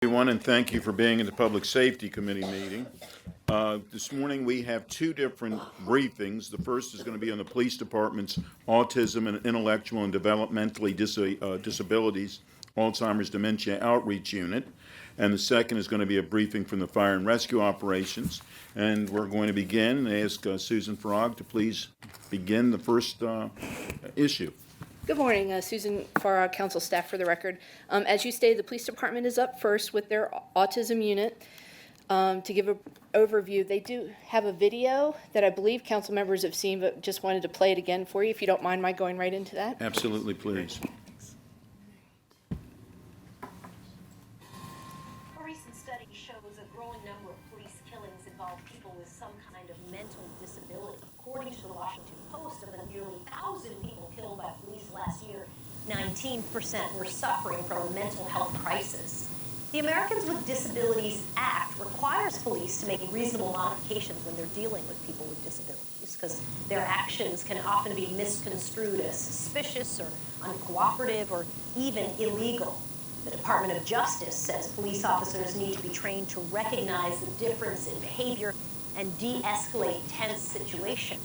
Everyone, and thank you for being in the Public Safety Committee meeting. This morning we have two different briefings. The first is going to be on the Police Department's Autism and Intellectual and Developmentally Disabilities Alzheimer's Dementia Outreach Unit. And the second is going to be a briefing from the Fire and Rescue Operations. And we're going to begin and ask Susan Farag to please begin the first issue. Good morning, Susan Farag, Council staff for the record. As you stated, the police department is up first with their autism unit. To give an overview, they do have a video that I believe council members have seen, but just wanted to play it again for you, if you don't mind my going right into that. Absolutely, please. A recent study shows a growing number of police killings involve people with some kind of mental disability. According to the Washington Post, of the nearly 1,000 people killed by police last year, 19% were suffering from a mental health crisis. The Americans with Disabilities Act requires police to make reasonable modifications when they're dealing with people with disabilities, because their actions can often be misconstrued as suspicious or uncooperative or even illegal. The Department of Justice says police officers need to be trained to recognize the difference in behavior and de-escalate tense situations.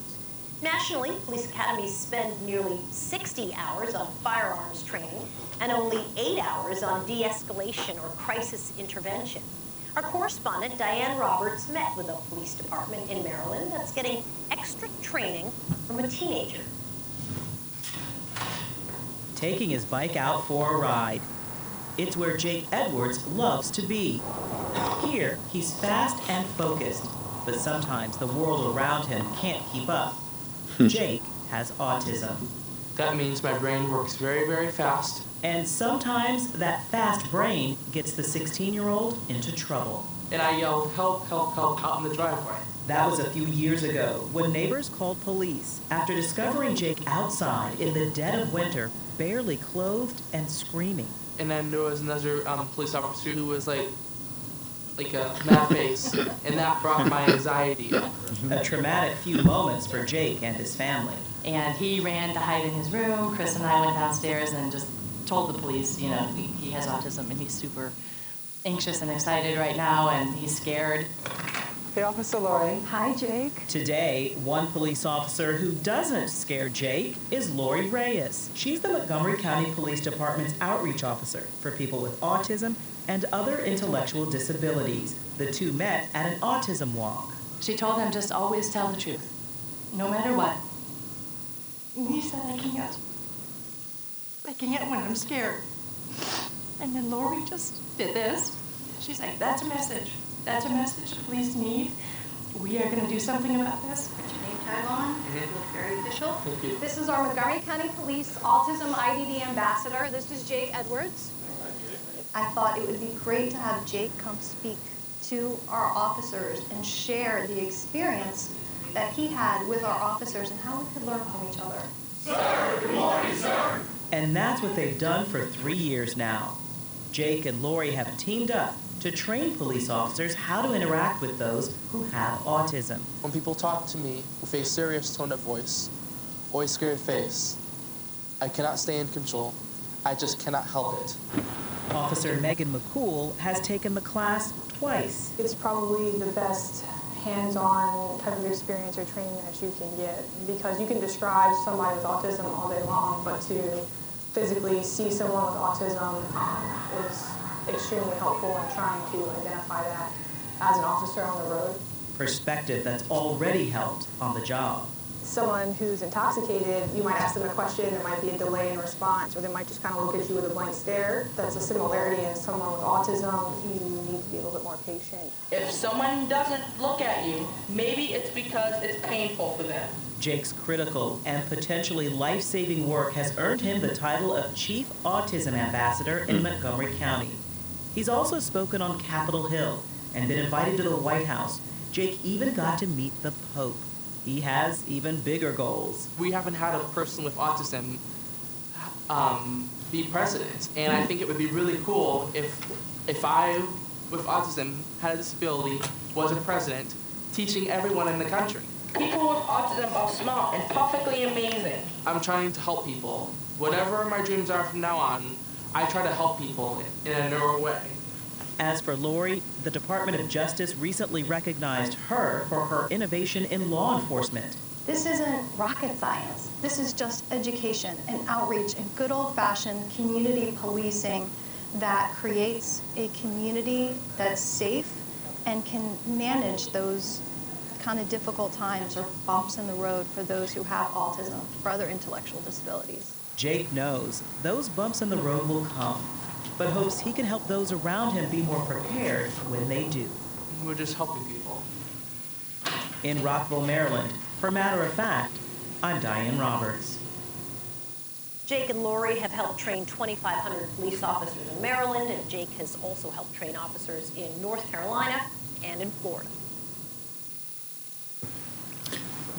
Nationally, police academies spend nearly 60 hours on firearms training and only 8 hours on de-escalation or crisis intervention. Our correspondent, Diane Roberts, met with a police department in Maryland that's getting extra training from a teenager. Taking his bike out for a ride. It's where Jake Edwards loves to be. Here, he's fast and focused, but sometimes the world around him can't keep up. Jake has autism. That means my brain works very, very fast. And sometimes that fast brain gets the 16-year-old into trouble. And I yell, help, help, help, out in the driveway. That was a few years ago when neighbors called police after discovering Jake outside in the dead of winter, barely clothed and screaming. And then there was another police officer who was like a mad face, and that brought my anxiety up. A traumatic few moments for Jake and his family. And he ran to hide in his room. Chris and I went downstairs and just told the police, you know, he has autism and he's super anxious and excited right now and he's scared. Hey, Officer Lori. Hi, Jake. Today, one police officer who doesn't scare Jake is Lori Reyes. She's the Montgomery County Police Department's outreach officer for people with autism and other intellectual disabilities. The two met at an autism walk. She told him just always tell the truth, no matter what. And he said, I can't when I'm scared. And then Lori just did this. She's like, that's a message. That's a message the police need. We are going to do something about this. Put your name tag on. Look very official. Thank you. This is our Montgomery County Police Autism IDD Ambassador. This is Jake Edwards. I thought it would be great to have Jake come speak to our officers and share the experience that he had with our officers and how we could learn from each other. Sir, good morning, sir. And that's what they've done for 3 years now. Jake and Lori have teamed up to train police officers how to interact with those who have autism. When people talk to me with a serious tone of voice or a scared face, I cannot stay in control. I just cannot help it. Officer Megan McCool has taken the class twice. It's probably the best hands-on type of experience or training that you can get, because you can describe somebody with autism all day long, but to physically see someone with autism is extremely helpful in trying to identify that as an officer on the road. Perspective that's already helped on the job. Someone who's intoxicated, you might ask them a question, there might be a delay in response, or they might just kind of look at you with a blank stare. That's a similarity in someone with autism. You need to be a little bit more patient. If someone doesn't look at you, maybe it's because it's painful for them. Jake's critical and potentially life-saving work has earned him the title of Chief Autism Ambassador in Montgomery County. He's also spoken on Capitol Hill and been invited to the White House. Jake even got to meet the Pope. He has even bigger goals. We haven't had a person with autism be president, and I think it would be really cool if I, with autism, had a disability, was a president, teaching everyone in the country. People with autism are smart and perfectly amazing. I'm trying to help people. Whatever my dreams are from now on, I try to help people in a neural way. As for Lori, the Department of Justice recently recognized her for her innovation in law enforcement. This isn't rocket science. This is just education and outreach and good old-fashioned community policing that creates a community that's safe and can manage those kind of difficult times or bumps in the road for those who have autism, for other intellectual disabilities. Jake knows those bumps in the road will come, but hopes he can help those around him be more prepared when they do. We're just helping people. In Rockville, Maryland, for Matter of Fact, I'm Diane Roberts. Jake and Lori have helped train 2,500 police officers in Maryland, and Jake has also helped train officers in North Carolina and in Florida.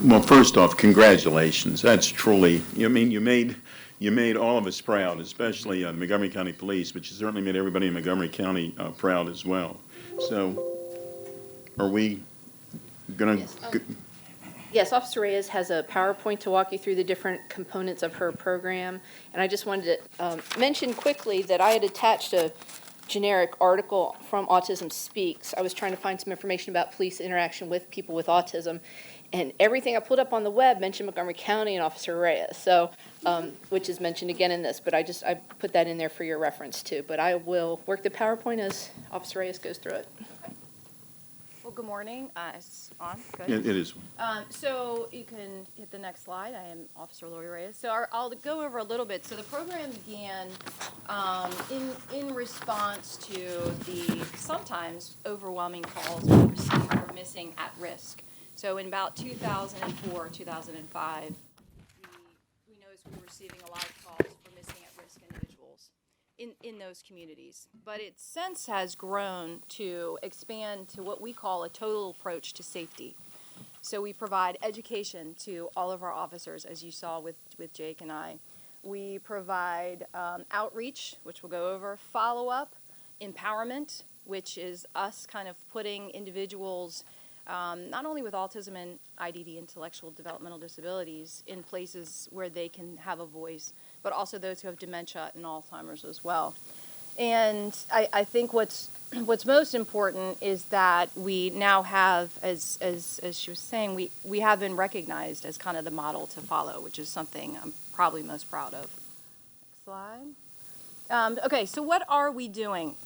Well, first off, congratulations. That's truly, I mean, you made all of us proud, especially Montgomery County Police, but you certainly made everybody in Montgomery County proud as well. So, are we going to... Yes, Officer Reyes has a PowerPoint to walk you through the different components of her program. And I just wanted to mention quickly that I had attached a generic article from Autism Speaks. I was trying to find some information about police interaction with people with autism. And everything I pulled up on the web mentioned Montgomery County and Officer Reyes, so, which is mentioned again in this. But I put that in there for your reference too. But I will work the PowerPoint as Officer Reyes goes through it. Well, good morning. It's on. Good. It is. So you can hit the next slide. I am Officer Lori Reyes. So I'll go over a little bit. So the program began in response to the sometimes overwhelming calls we received for missing at risk. So in about 2004, 2005, we noticed we were receiving a lot of calls for missing at risk individuals in those communities. But it since has grown to expand to what we call a total approach to safety. So we provide education to all of our officers, as you saw with Jake and I. We provide outreach, which we'll go over, follow-up, empowerment, which is us kind of putting individuals not only with autism and IDD, intellectual developmental disabilities, in places where they can have a voice, but also those who have dementia and Alzheimer's as well. And I think what's most important is that we now have, as she was saying, we have been recognized as kind of the model to follow, which is something I'm probably most proud of. Next slide. Okay, so what are we doing?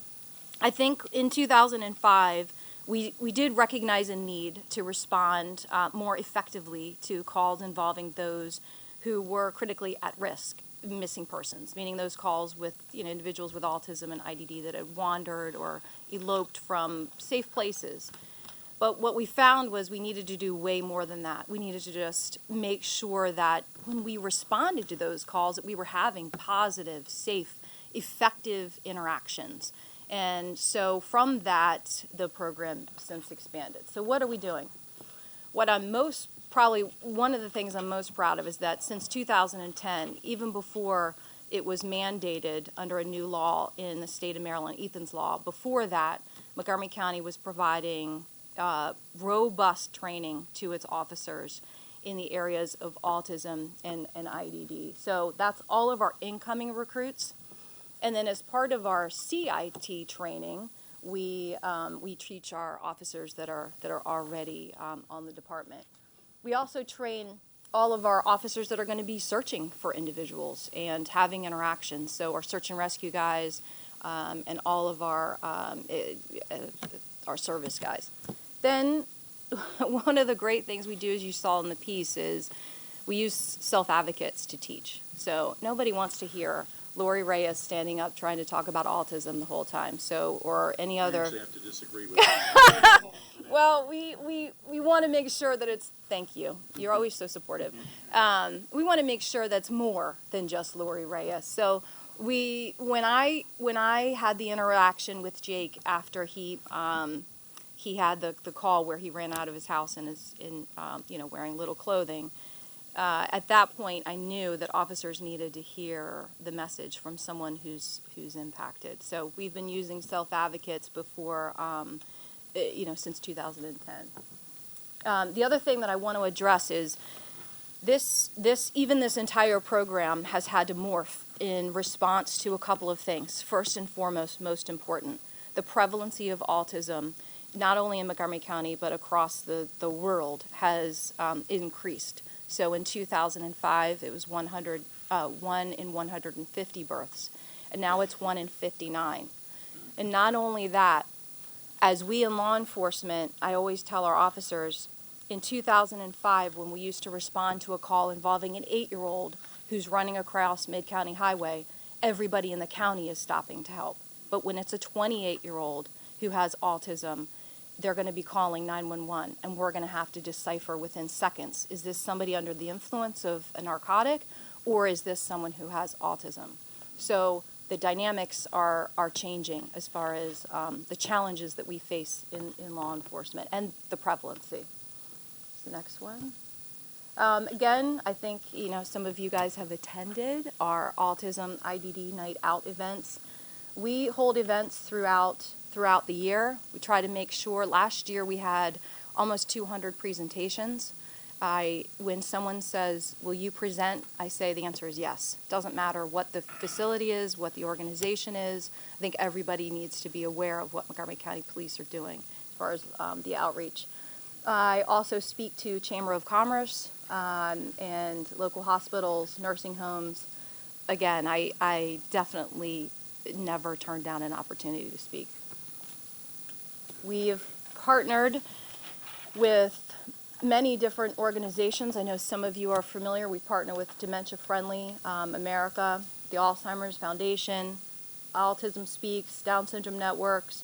I think in 2005, we did recognize a need to respond more effectively to calls involving those who were critically at risk, missing persons, meaning those calls with individuals with autism and IDD that had wandered or eloped from safe places. But what we found was we needed to do way more than that. We needed to just make sure that when we responded to those calls that we were having positive, safe, effective interactions. And so from that, the program since expanded. So what are we doing? What I'm probably one of the things I'm most proud of is that since 2010, even before it was mandated under a new law in the state of Maryland, Ethan's Law, before that, Montgomery County was providing robust training to its officers in the areas of autism and IDD. So that's all of our incoming recruits. And then as part of our CIT training, we teach our officers that are already on the department. We also train all of our officers that are going to be searching for individuals and having interactions. So our search and rescue guys and all of our service guys. Then one of the great things we do, as you saw in the piece, is we use self-advocates to teach. So nobody wants to hear Lori Reyes standing up trying to talk about autism the whole time, or any other. I actually have to disagree with that. Well, we want to make sure that it's, thank you. You're always so supportive. We want to make sure that's more than just Lori Reyes. So when I had the interaction with Jake after he had the call where he ran out of his house and is wearing little clothing. At that point, I knew that officers needed to hear the message from someone who's impacted. So we've been using self-advocates before, since 2010. The other thing that I want to address is this entire program has had to morph in response to a couple of things. First and foremost, most important, the prevalency of autism, not only in Montgomery County, but across the world, has increased. So in 2005, it was 1 in 150 births, and now it's 1 in 59. And not only that, as we in law enforcement, I always tell our officers, in 2005, when we used to respond to a call involving an 8-year-old who's running across Mid-County Highway, everybody in the county is stopping to help. But when it's a 28-year-old who has autism, they're going to be calling 911, and we're going to have to decipher within seconds, is this somebody under the influence of a narcotic, or is this someone who has autism? So the dynamics are changing as far as the challenges that we face in law enforcement and the prevalency. The next one. Again, I think some of you guys have attended our Autism IDD Night Out events. We hold events throughout the year. We try to make sure. Last year we had almost 200 presentations. When someone says, will you present, I say the answer is yes. Doesn't matter what the facility is, what the organization is. I think everybody needs to be aware of what Montgomery County Police are doing as far as the outreach. I also speak to Chamber of Commerce and local hospitals, nursing homes. Again, I definitely never turn down an opportunity to speak. We have partnered with many different organizations. I know some of you are familiar. We partner with Dementia Friendly America, the Alzheimer's Foundation, Autism Speaks, Down Syndrome Networks.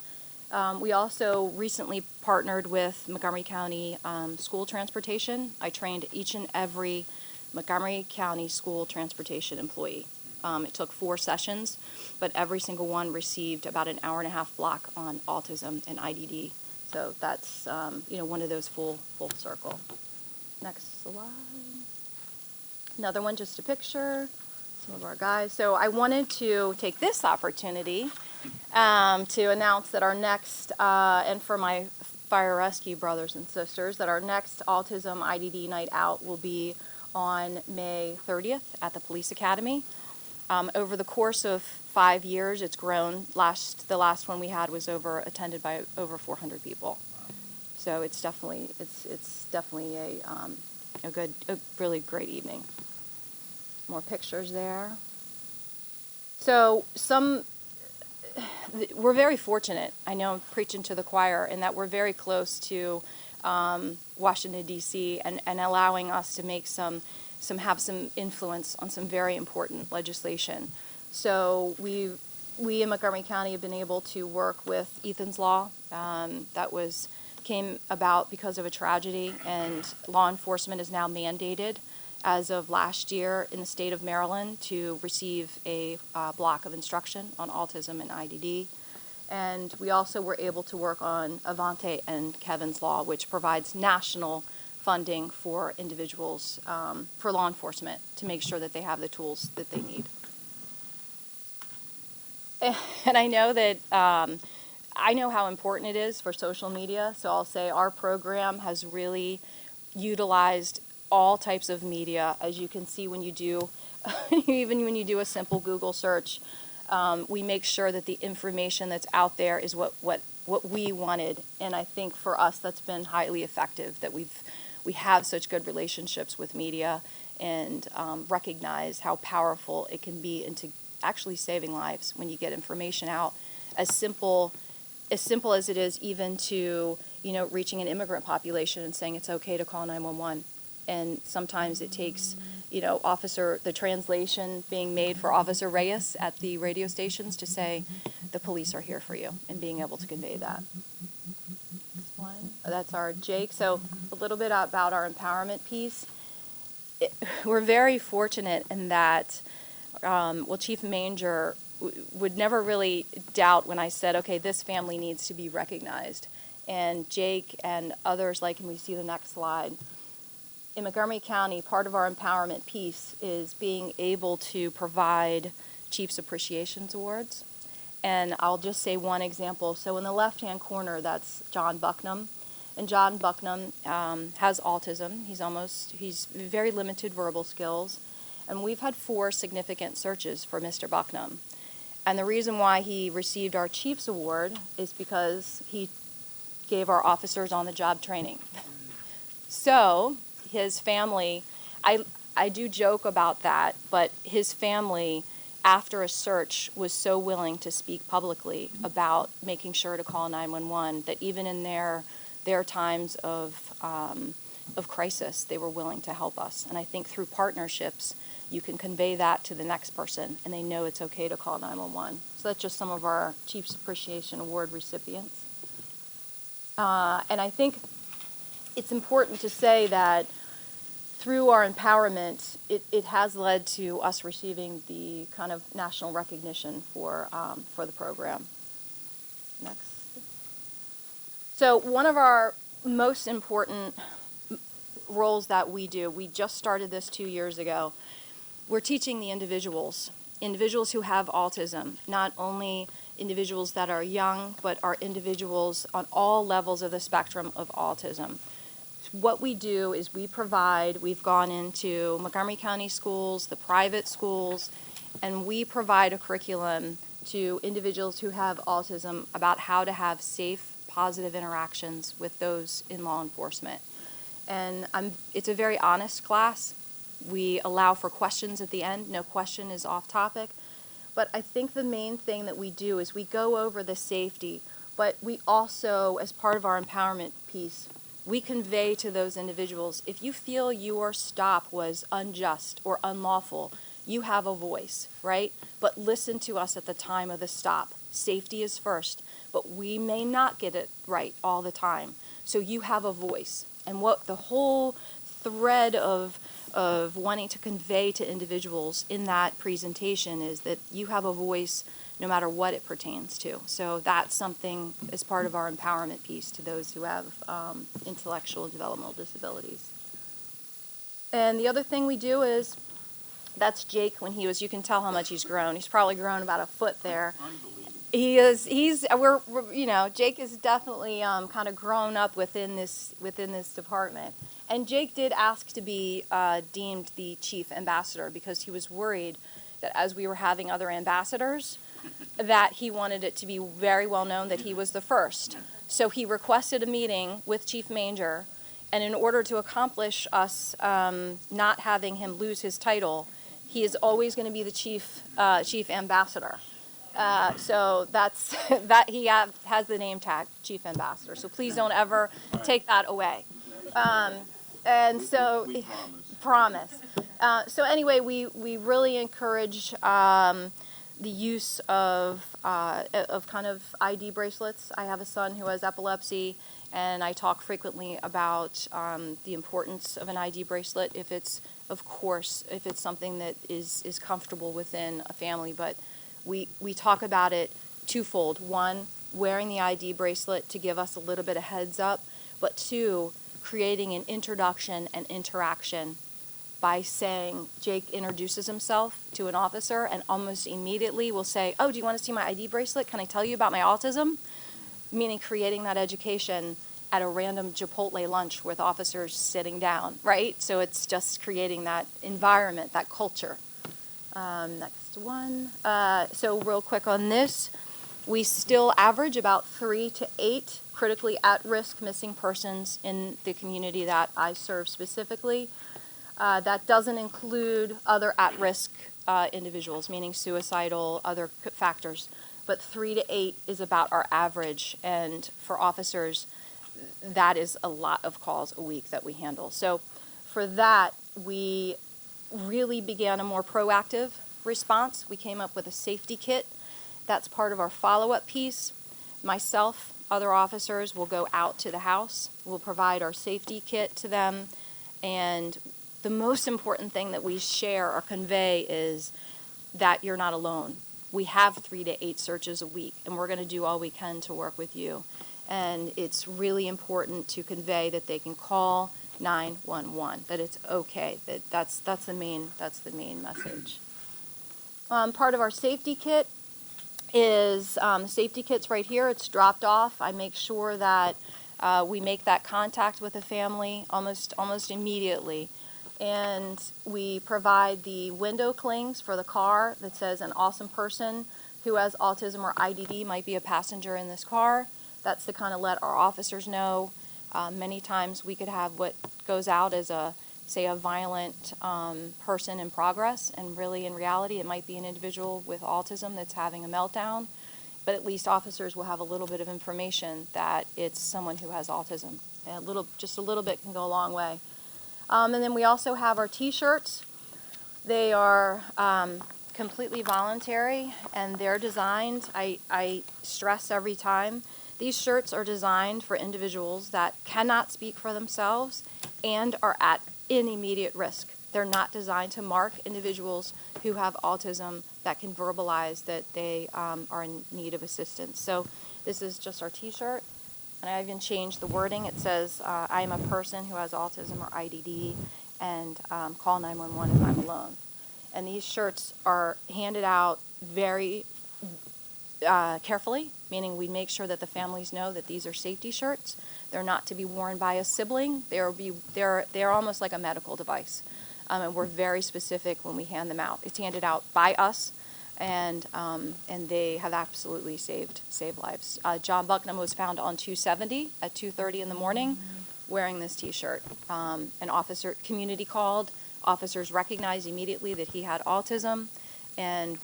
We also recently partnered with Montgomery County School Transportation. I trained each and every Montgomery County school transportation employee. It took 4 sessions, but every single one received about an hour-and-a-half block on autism and IDD. So that's one of those full circle. Next slide. Another one, just a picture. Some of our guys. So I wanted to take this opportunity to announce that our next, and for my fire rescue brothers and sisters, that our next Autism IDD Night Out will be on May 30th at the Police Academy. Over the course of 5 years, it's grown. The last one we had was attended by over 400 people. So it's definitely a really great evening. More pictures there. So we're very fortunate. I know I'm preaching to the choir in that we're very close to Washington, D.C. and allowing us to make have some influence on some very important legislation. So we in Montgomery County have been able to work with Ethan's Law. That came about because of a tragedy, and law enforcement is now mandated as of last year in the state of Maryland to receive a block of instruction on autism and IDD. And we also were able to work on Avante and Kevin's Law, which provides national funding for individuals, for law enforcement, to make sure that they have the tools that they need. And I know that I know how important it is for social media, so I'll say our program has really utilized all types of media. As you can see when you do, even when you do a simple Google search, we make sure that the information that's out there is what we wanted. And I think for us that's been highly effective, that we have such good relationships with media and recognize how powerful it can be into actually saving lives when you get information out. As simple as it is, even to reaching an immigrant population and saying it's okay to call 911. And sometimes it takes, the translation being made for Officer Reyes at the radio stations to say, the police are here for you, and being able to convey that. This one, that's our Jake. So a little bit about our empowerment piece. We're very fortunate in that, Chief Manger would never really doubt when I said, okay, this family needs to be recognized. And Jake and others, like, and we see the next slide, in Montgomery County, part of our empowerment piece is being able to provide Chiefs Appreciation Awards. And I'll just say one example. So in the left-hand corner, that's John Bucknam. And John Bucknam has autism. He's very limited verbal skills. And we've had 4 significant searches for Mr. Bucknam. And the reason why he received our Chiefs Award is because he gave our officers on-the-job training. So his family, I do joke about that, but his family, after a search, was so willing to speak publicly about making sure to call 911 that even in their times of crisis, they were willing to help us. And I think through partnerships, you can convey that to the next person, and they know it's okay to call 911. So that's just some of our Chiefs Appreciation Award recipients. And I think it's important to say that through our empowerment, it has led to us receiving the kind of national recognition for the program. Next. So one of our most important roles that we do, we just started this 2 years ago. We're teaching the individuals who have autism, not only individuals that are young, but are individuals on all levels of the spectrum of autism. What we do is we've gone into Montgomery County schools, the private schools, and we provide a curriculum to individuals who have autism about how to have safe, positive interactions with those in law enforcement. And it's a very honest class. We allow for questions at the end. No question is off topic. But I think the main thing that we do is we go over the safety, but we also, as part of our empowerment piece, we convey to those individuals, if you feel your stop was unjust or unlawful, you have a voice, right? But listen to us at the time of the stop. Safety is first, but we may not get it right all the time. So you have a voice. And what the whole thread of wanting to convey to individuals in that presentation is that you have a voice no matter what it pertains to. So that's something as part of our empowerment piece to those who have intellectual and developmental disabilities. And the other thing we do is, that's Jake when you can tell how much he's grown. He's probably grown about a foot there. Jake is definitely kind of grown up within this department. And Jake did ask to be deemed the chief ambassador because he was worried that as we were having other ambassadors, that he wanted it to be very well known that he was the first. So he requested a meeting with Chief Manger, and in order to accomplish us not having him lose his title, he is always going to be the chief ambassador. So that's that he has the name tag, Chief Ambassador. So please don't ever take that away. And so, We promise. So anyway, we really encourage the use of kind of ID bracelets. I have a son who has epilepsy, and I talk frequently about the importance of an ID bracelet if it's something that is comfortable within a family. But we talk about it twofold. One, wearing the ID bracelet to give us a little bit of heads up, but two, creating an introduction and interaction by saying Jake introduces himself to an officer and almost immediately will say, "Oh, do you want to see my ID bracelet? Can I tell you about my autism?" Meaning creating that education at a random Chipotle lunch with officers sitting down, right? So it's just creating that environment, that culture. Next one. So real quick on this, we still average about 3 to 8 critically at-risk missing persons in the community that I serve specifically. That doesn't include other at-risk individuals, meaning suicidal, other factors. But 3 to 8 is about our average, and for officers, that is a lot of calls a week that we handle. So for that, we really began a more proactive response. We came up with a safety kit. That's part of our follow-up piece. Myself, other officers will go out to the house. We'll provide our safety kit to them. And the most important thing that we share or convey is that you're not alone. We have 3 to 8 searches a week, and we're going to do all we can to work with you. And it's really important to convey that they can call 911, that it's okay. That's the main message. Part of our safety kit is the safety kit's right here. It's dropped off. I make sure that we make that contact with the family almost immediately. And we provide the window clings for the car that says "an awesome person who has autism or IDD might be a passenger in this car. That's to kind of let our officers know. Many times we could have what goes out as a violent person in progress, and really in reality it might be an individual with autism that's having a meltdown, but at least officers will have a little bit of information that it's someone who has autism. And just a little bit can go a long way. And then we also have our t-shirts. They are completely voluntary, and they're designed, I stress every time, these shirts are designed for individuals that cannot speak for themselves and are at in immediate risk. They're not designed to mark individuals who have autism that can verbalize that they are in need of assistance. So this is just our t-shirt, and I even changed the wording. It says, I am a person who has autism or IDD, and call 911 if I'm alone. And these shirts are handed out very carefully, meaning we make sure that the families know that these are safety shirts. They're not to be worn by a sibling. They're almost like a medical device, and we're very specific when we hand them out. It's handed out by us, and they have absolutely saved lives. John Bucknam was found on 270 at 2:30 in the morning, wearing this T-shirt. An officer, community called. Officers recognized immediately that he had autism, and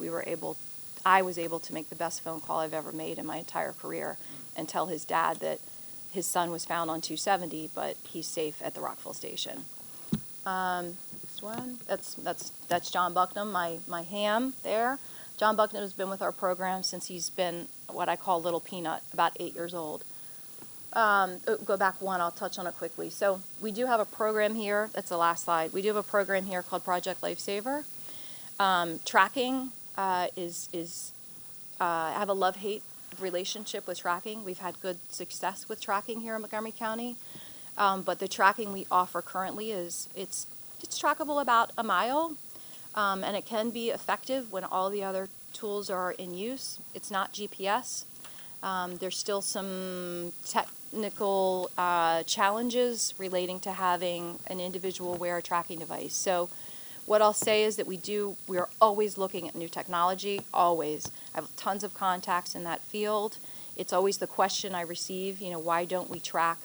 I was able to make the best phone call I've ever made in my entire career and tell his dad that his son was found on 270, but he's safe at the Rockville station. This one, that's John Bucknam, my ham there. John Bucknam has been with our program since he's been what I call Little Peanut, about 8 years old. Go back one, I'll touch on it quickly. So we do have a program here, that's the last slide. We do have a program here called Project Lifesaver. Tracking I have a love-hate relationship with tracking. We've had good success with tracking here in Montgomery County, but the tracking we offer currently it's trackable about a mile, and it can be effective when all the other tools are in use. It's not GPS. There's still some technical challenges relating to having an individual wear a tracking device. So what I'll say is that we're always looking at new technology, always. I have tons of contacts in that field. It's always the question I receive, why don't we track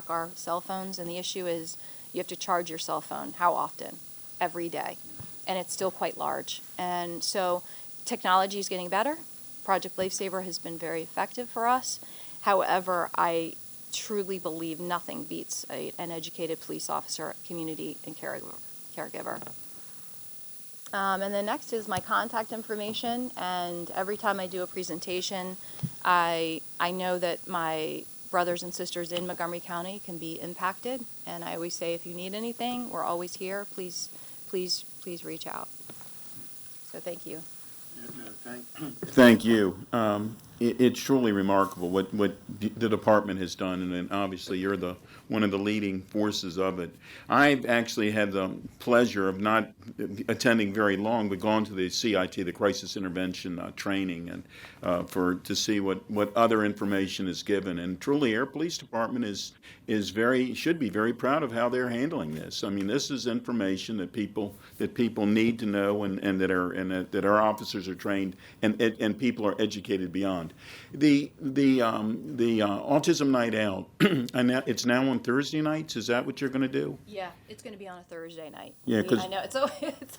our cell phones? And the issue is you have to charge your cell phone. How often? Every day. And it's still quite large. And so technology is getting better. Project Lifesaver has been very effective for us. However, I truly believe nothing beats an educated police officer, community, and caregiver. And then next is my contact information, and every time I do a presentation, I know that my brothers and sisters in Montgomery County can be impacted, and I always say if you need anything, we're always here. Please reach out. So thank you. Thank you. It's truly remarkable what the department has done, and then obviously you're one of the leading forces of it. I've actually had the pleasure of not attending very long, but gone to the CIT, the Crisis Intervention training, and to see what other information is given. And truly, our police department should be very proud of how they're handling this. I mean, this is information that people need to know, and that our officers are trained and people are educated beyond. The Autism Night Out, and it's now on Thursday nights. Is that what you're going to do? Yeah, it's going to be on a Thursday night. Yeah, I know it's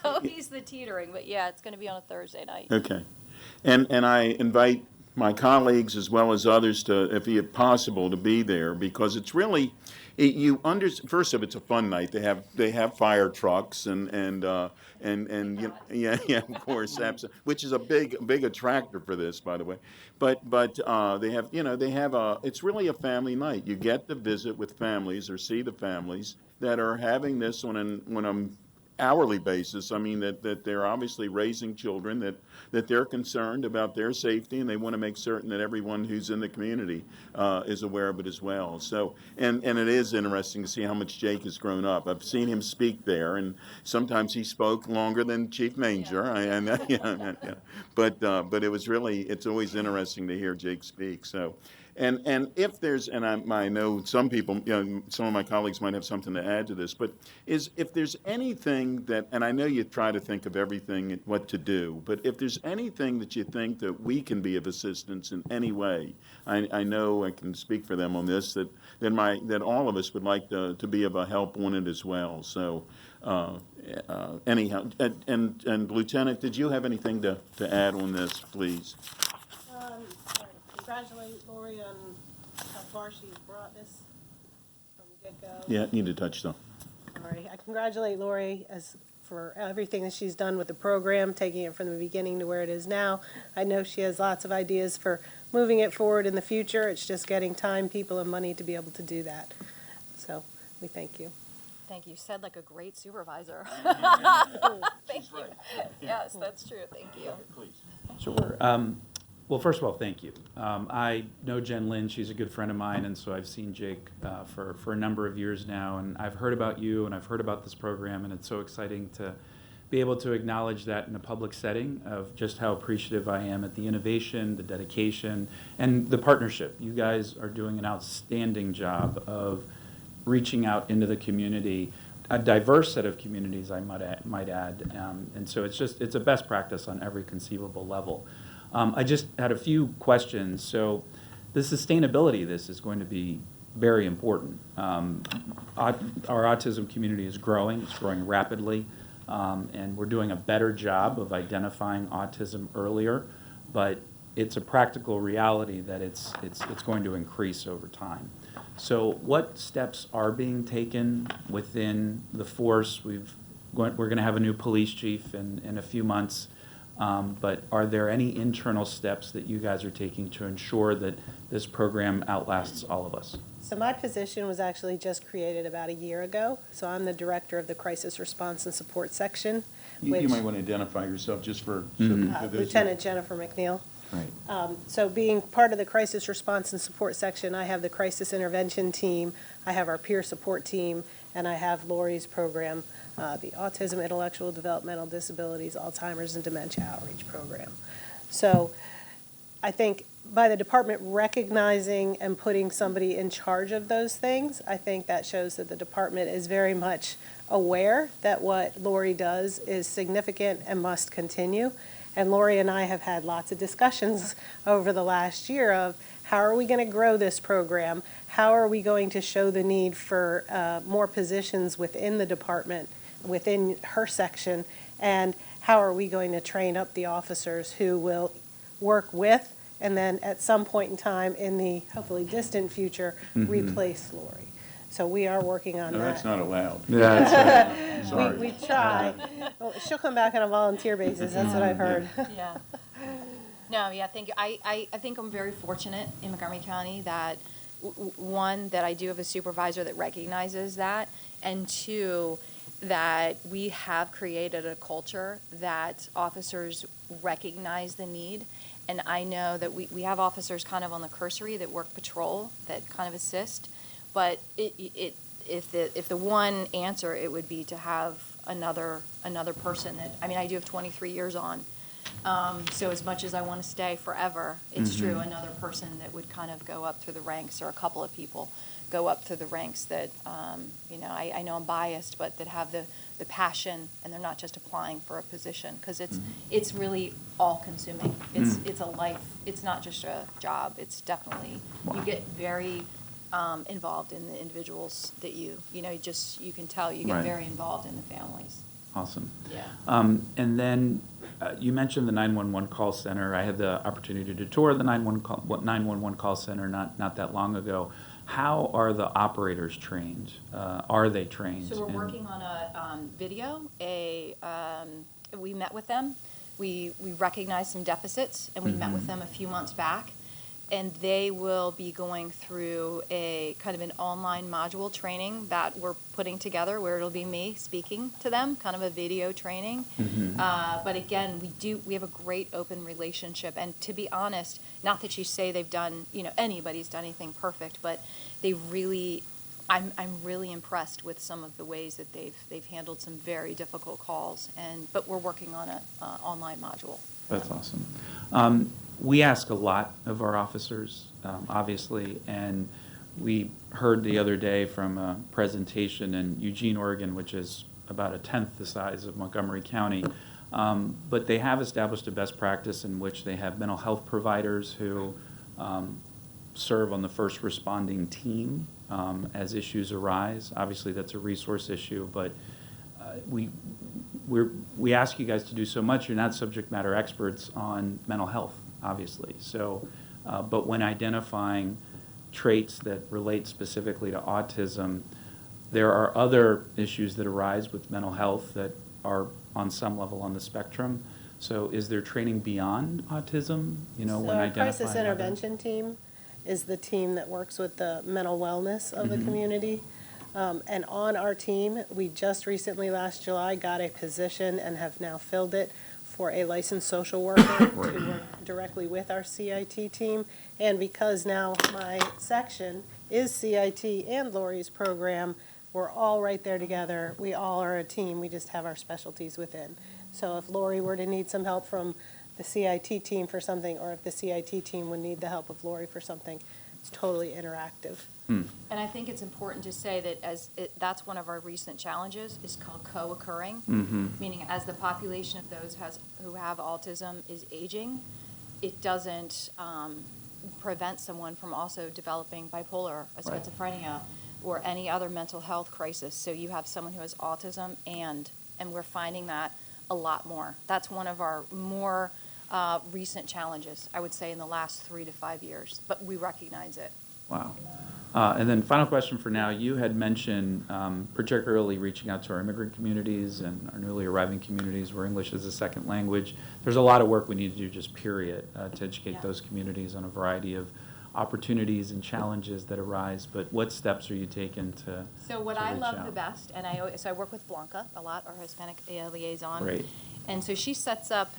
always the teetering, but yeah, it's going to be on a Thursday night. Okay, and I invite my colleagues as well as others to, if it's possible, to be there, because it's really, first of it's a fun night. They have fire trucks and of course, absolutely, which is a big attractor for this, by the way. But they have it's really a family night. You get to visit with families or see the families that are having this on an hourly basis. I mean, that they're obviously raising children, that they're concerned about their safety, and they want to make certain that everyone who's in the community is aware of it as well. So, and it is interesting to see how much Jake has grown up. I've seen him speak there, and sometimes he spoke longer than Chief Manger. But it's always interesting to hear Jake speak. So, And if there's, and I know some people, some of my colleagues might have something to add to this, but if there's anything that, and I know you try to think of everything, what to do, but if there's anything that you think that we can be of assistance in any way, I know I can speak for them on this, that all of us would like to be of a help on it as well. So anyhow, and Lieutenant, did you have anything to add on this, please? Congratulate Lori on how far she's brought this from get-go. Yeah, need to touch though. Sorry, I congratulate Lori for everything that she's done with the program, taking it from the beginning to where it is now. I know she has lots of ideas for moving it forward in the future. It's just getting time, people, and money to be able to do that. So we thank you. Thank you. Said like a great supervisor. Thank you. Yes, that's true. Thank you. Sure. Well, first of all, thank you. I know Jen Lynn. She's a good friend of mine, and so I've seen Jake for a number of years now, and I've heard about you, and I've heard about this program, and it's so exciting to be able to acknowledge that in a public setting of just how appreciative I am at the innovation, the dedication, and the partnership. You guys are doing an outstanding job of reaching out into the community, a diverse set of communities, I might add, and so it's a best practice on every conceivable level. I just had a few questions. So the sustainability of this is going to be very important. Our autism community is growing. It's growing rapidly, and we're doing a better job of identifying autism earlier, but it's a practical reality that it's going to increase over time. So what steps are being taken within the force? We're going to have a new police chief in a few months. But are there any internal steps that you guys are taking to ensure that this program outlasts all of us? So my position was actually just created about a year ago. So I'm the director of the Crisis Response and Support Section. You might want to identify yourself just for Lieutenant Jennifer McNeil. Right. So being part of the Crisis Response and Support Section, I have the Crisis Intervention Team, I have our Peer Support Team, and I have Lori's program, the Autism, Intellectual Developmental Disabilities, Alzheimer's, and Dementia Outreach Program. So I think by the department recognizing and putting somebody in charge of those things, I think that shows that the department is very much aware that what Lori does is significant and must continue. And Lori and I have had lots of discussions over the last year of how are we going to grow this program? How are we going to show the need for more positions within the department, within her section? And how are we going to train up the officers who will work with and then at some point in time in the hopefully distant future, replace Lori? So we are working on that. No, that's not allowed. Yeah, that's right. Sorry. We try. She'll come back on a volunteer basis, that's what I've heard. Yeah. No, yeah, I think I'm very fortunate in Montgomery County that, one, that I do have a supervisor that recognizes that, and two, that we have created a culture that officers recognize the need. And I know that we have officers kind of on the cursory that work patrol, that kind of assist. But if the one answer, it would be to have another person that, I mean, I do have 23 years on. So as much as I want to stay forever, it's true, another person that would kind of go up through the ranks, or a couple of people go up through the ranks that, I know I'm biased, but that have the passion, and they're not just applying for a position, because it's really all-consuming. It's a life. It's not just a job. It's definitely, you get very involved in the individuals that you can tell you get very involved in the families. Awesome. Yeah. And then you mentioned the 911 call center. I had the opportunity to tour the 911 call center not that long ago. How are the operators trained? Are they trained? So we're working on a video. We met with them. We recognized some deficits, and we met with them a few months back. And they will be going through a kind of an online module training that we're putting together, where it'll be me speaking to them, kind of a video training. But again, we have a great open relationship. And to be honest, not that you say they've done, anybody's done anything perfect, but they really, I'm really impressed with some of the ways that they've handled some very difficult calls. But we're working on an online module. That's awesome. We ask a lot of our officers, obviously, and we heard the other day from a presentation in Eugene, Oregon, which is about a tenth the size of Montgomery County. But they have established a best practice in which they have mental health providers who serve on the first responding team as issues arise. Obviously, that's a resource issue, but we ask you guys to do so much. You're not subject matter experts on mental health, obviously. So, but when identifying traits that relate specifically to autism, there are other issues that arise with mental health that are on some level on the spectrum. So is there training beyond autism, when So our identifying crisis other- intervention team is the team that works with the mental wellness of the community. And on our team, we just recently, last July, got a position and have now filled it for a licensed social worker to work directly with our CIT team. And because now my section is CIT and Lori's program, we're all right there together. We all are a team. We just have our specialties within. So if Lori were to need some help from the CIT team for something, or if the CIT team would need the help of Lori for something, it's totally interactive. And I think it's important to say that that's one of our recent challenges, is called co-occurring, meaning as the population of those who have autism is aging, it doesn't prevent someone from also developing bipolar, or schizophrenia, or any other mental health crisis. So you have someone who has autism, and we're finding that a lot more. That's one of our more recent challenges, I would say, in the last 3 to 5 years, but we recognize it. Wow. And then final question for now, you had mentioned particularly reaching out to our immigrant communities and our newly arriving communities where English is a second language. There's a lot of work we need to do, just period, to educate those communities on a variety of opportunities and challenges that arise, but what steps are you taking to So what to I reach love out? the best, and I work with Blanca a lot, our Hispanic liaison. Great. And so she sets up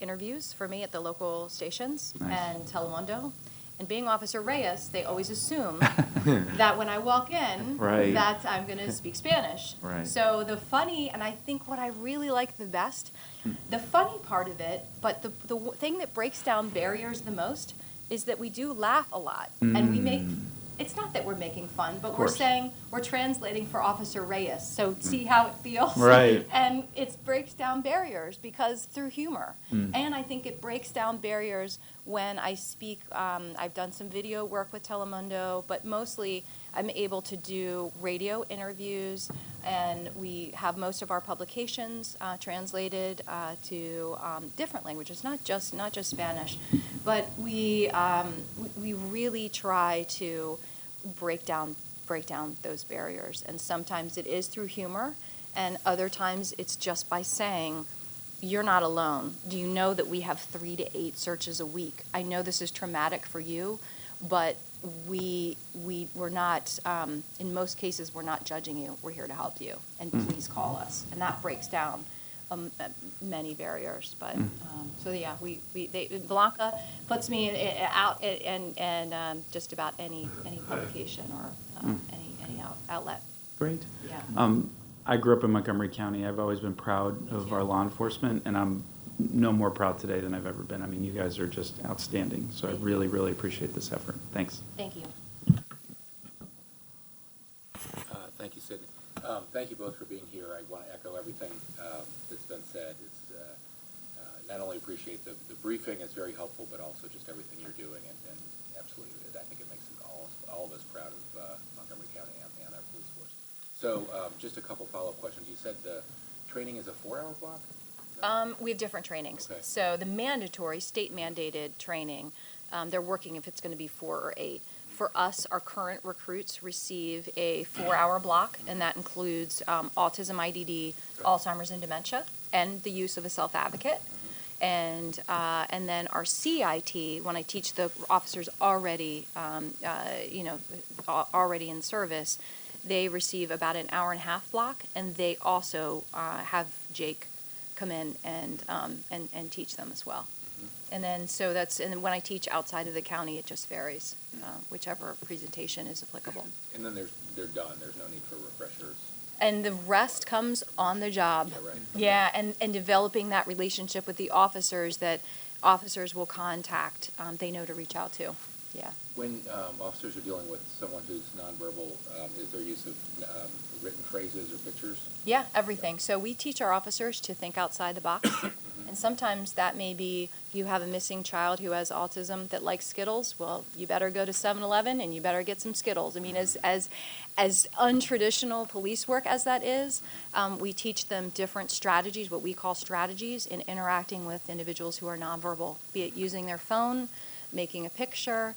interviews for me at the local stations and Telemundo. And being Officer Reyes, they always assume that when I walk in, that I'm going to speak Spanish. Right. So the funny, and I think what I really like the best, the funny part of it, but the thing that breaks down barriers the most is that we do laugh a lot. And we make, it's not that we're making fun, but we're saying, we're translating for Officer Reyes. So see how it feels? Right. And it breaks down barriers because through humor. And I think it breaks down barriers when I speak. I've done some video work with Telemundo, but mostly I'm able to do radio interviews, and we have most of our publications translated to different languages, not just Spanish, but we really try to break down those barriers. And sometimes it is through humor, and other times it's just by saying, you're not alone. Do you know that we have 3 to 8 searches a week? I know this is traumatic for you, but we're not, in most cases, we're not judging you. We're here to help you, and please call us. And that breaks down many barriers. But so yeah, Blanca puts me out and just about any publication or any outlet. Great. Yeah. I grew up in Montgomery County. I've always been proud of our law enforcement, and I'm no more proud today than I've ever been. I mean, you guys are just outstanding, so I really, really appreciate this effort. Thanks. Thank you. Thank you, Sydney. Thank you both for being here. I want to echo everything that's been said. It's not only appreciate the briefing, it's very helpful, but also just everything you're doing, and absolutely, I think it makes all of us proud of Montgomery County and our police force. So just a couple follow-up questions. You said the training is a 4-hour block? We have different trainings. Okay. So the mandatory, state-mandated training, they're working if it's going to be 4 or 8. For us, our current recruits receive a 4-hour block, and that includes autism, IDD, Alzheimer's, and dementia, and the use of a self-advocate. And then our CIT, when I teach the officers already, already in service, they receive about an 1.5-hour block, and they also have Jake come in and teach them as well. And then when I teach outside of the county, it just varies, whichever presentation is applicable. And then they're done. There's no need for refreshers. And the rest comes on the job. Yeah, right. Yeah, and developing that relationship with the officers that officers will contact, they know to reach out to. Yeah. When officers are dealing with someone who's nonverbal, is there use of written phrases or pictures? Yeah, everything. So we teach our officers to think outside the box. And sometimes that may be you have a missing child who has autism that likes Skittles. Well, you better go to 7-Eleven and you better get some Skittles. I mean, as untraditional police work as that is, we teach them different strategies, what we call strategies, in interacting with individuals who are nonverbal, be it using their phone, making a picture.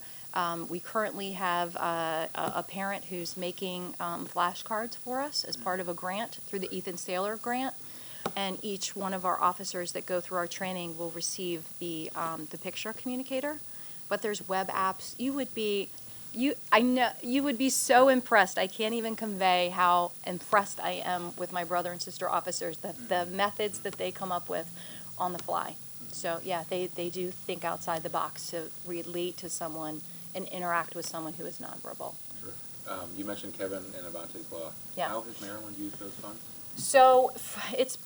We currently have a parent who's making flashcards for us as part of a grant through the Ethan Saylor grant. And each one of our officers that go through our training will receive the picture communicator. But there's web apps. I know you would be so impressed. I can't even convey how impressed I am with my brother and sister officers, the methods that they come up with on the fly. So yeah, they do think outside the box to relate to someone and interact with someone who is nonverbal. Sure. You mentioned Kevin and Avante's law. Yeah. How has Maryland used those funds? So it's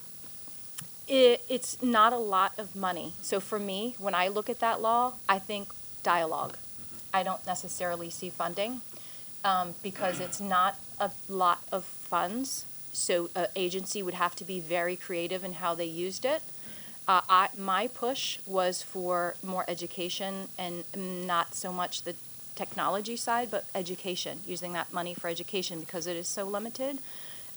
not a lot of money. So for me, when I look at that law, I think dialogue. I don't necessarily see funding because it's not a lot of funds. So an agency would have to be very creative in how they used it. My push was for more education and not so much the technology side, but education, using that money for education because it is so limited.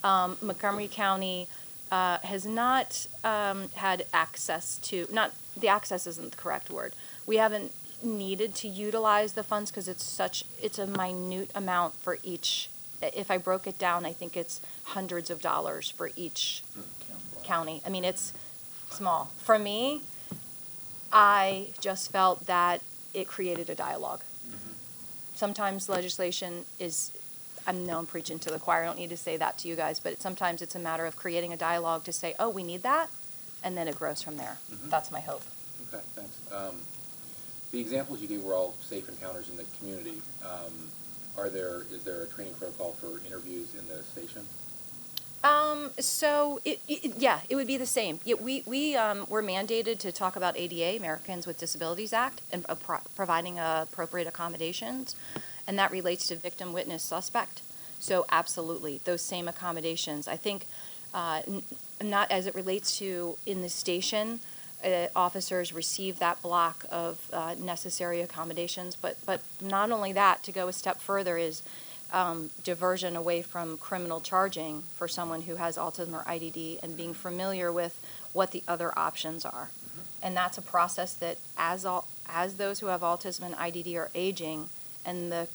Montgomery County has not had access to, not, the access isn't the correct word. We haven't needed to utilize the funds because it's a minute amount for each. If I broke it down, I think it's hundreds of dollars for each county. I mean, it's small. For me, I just felt that it created a dialogue. Sometimes legislation is, I know I'm preaching to the choir, I don't need to say that to you guys, but sometimes it's a matter of creating a dialogue to say, oh, we need that, and then it grows from there. That's my hope. Okay, thanks. The examples you gave were all safe encounters in the community. Is there a training protocol for interviews in the station? So it would be the same. Yeah, we're mandated to talk about ADA, Americans with Disabilities Act, and providing appropriate accommodations, and that relates to victim, witness, suspect. So absolutely, those same accommodations. I think not as it relates to in the station, officers receive that block of necessary accommodations, but not only that, to go a step further is diversion away from criminal charging for someone who has autism or IDD and being familiar with what the other options are. And that's a process that as those who have autism and IDD are aging and the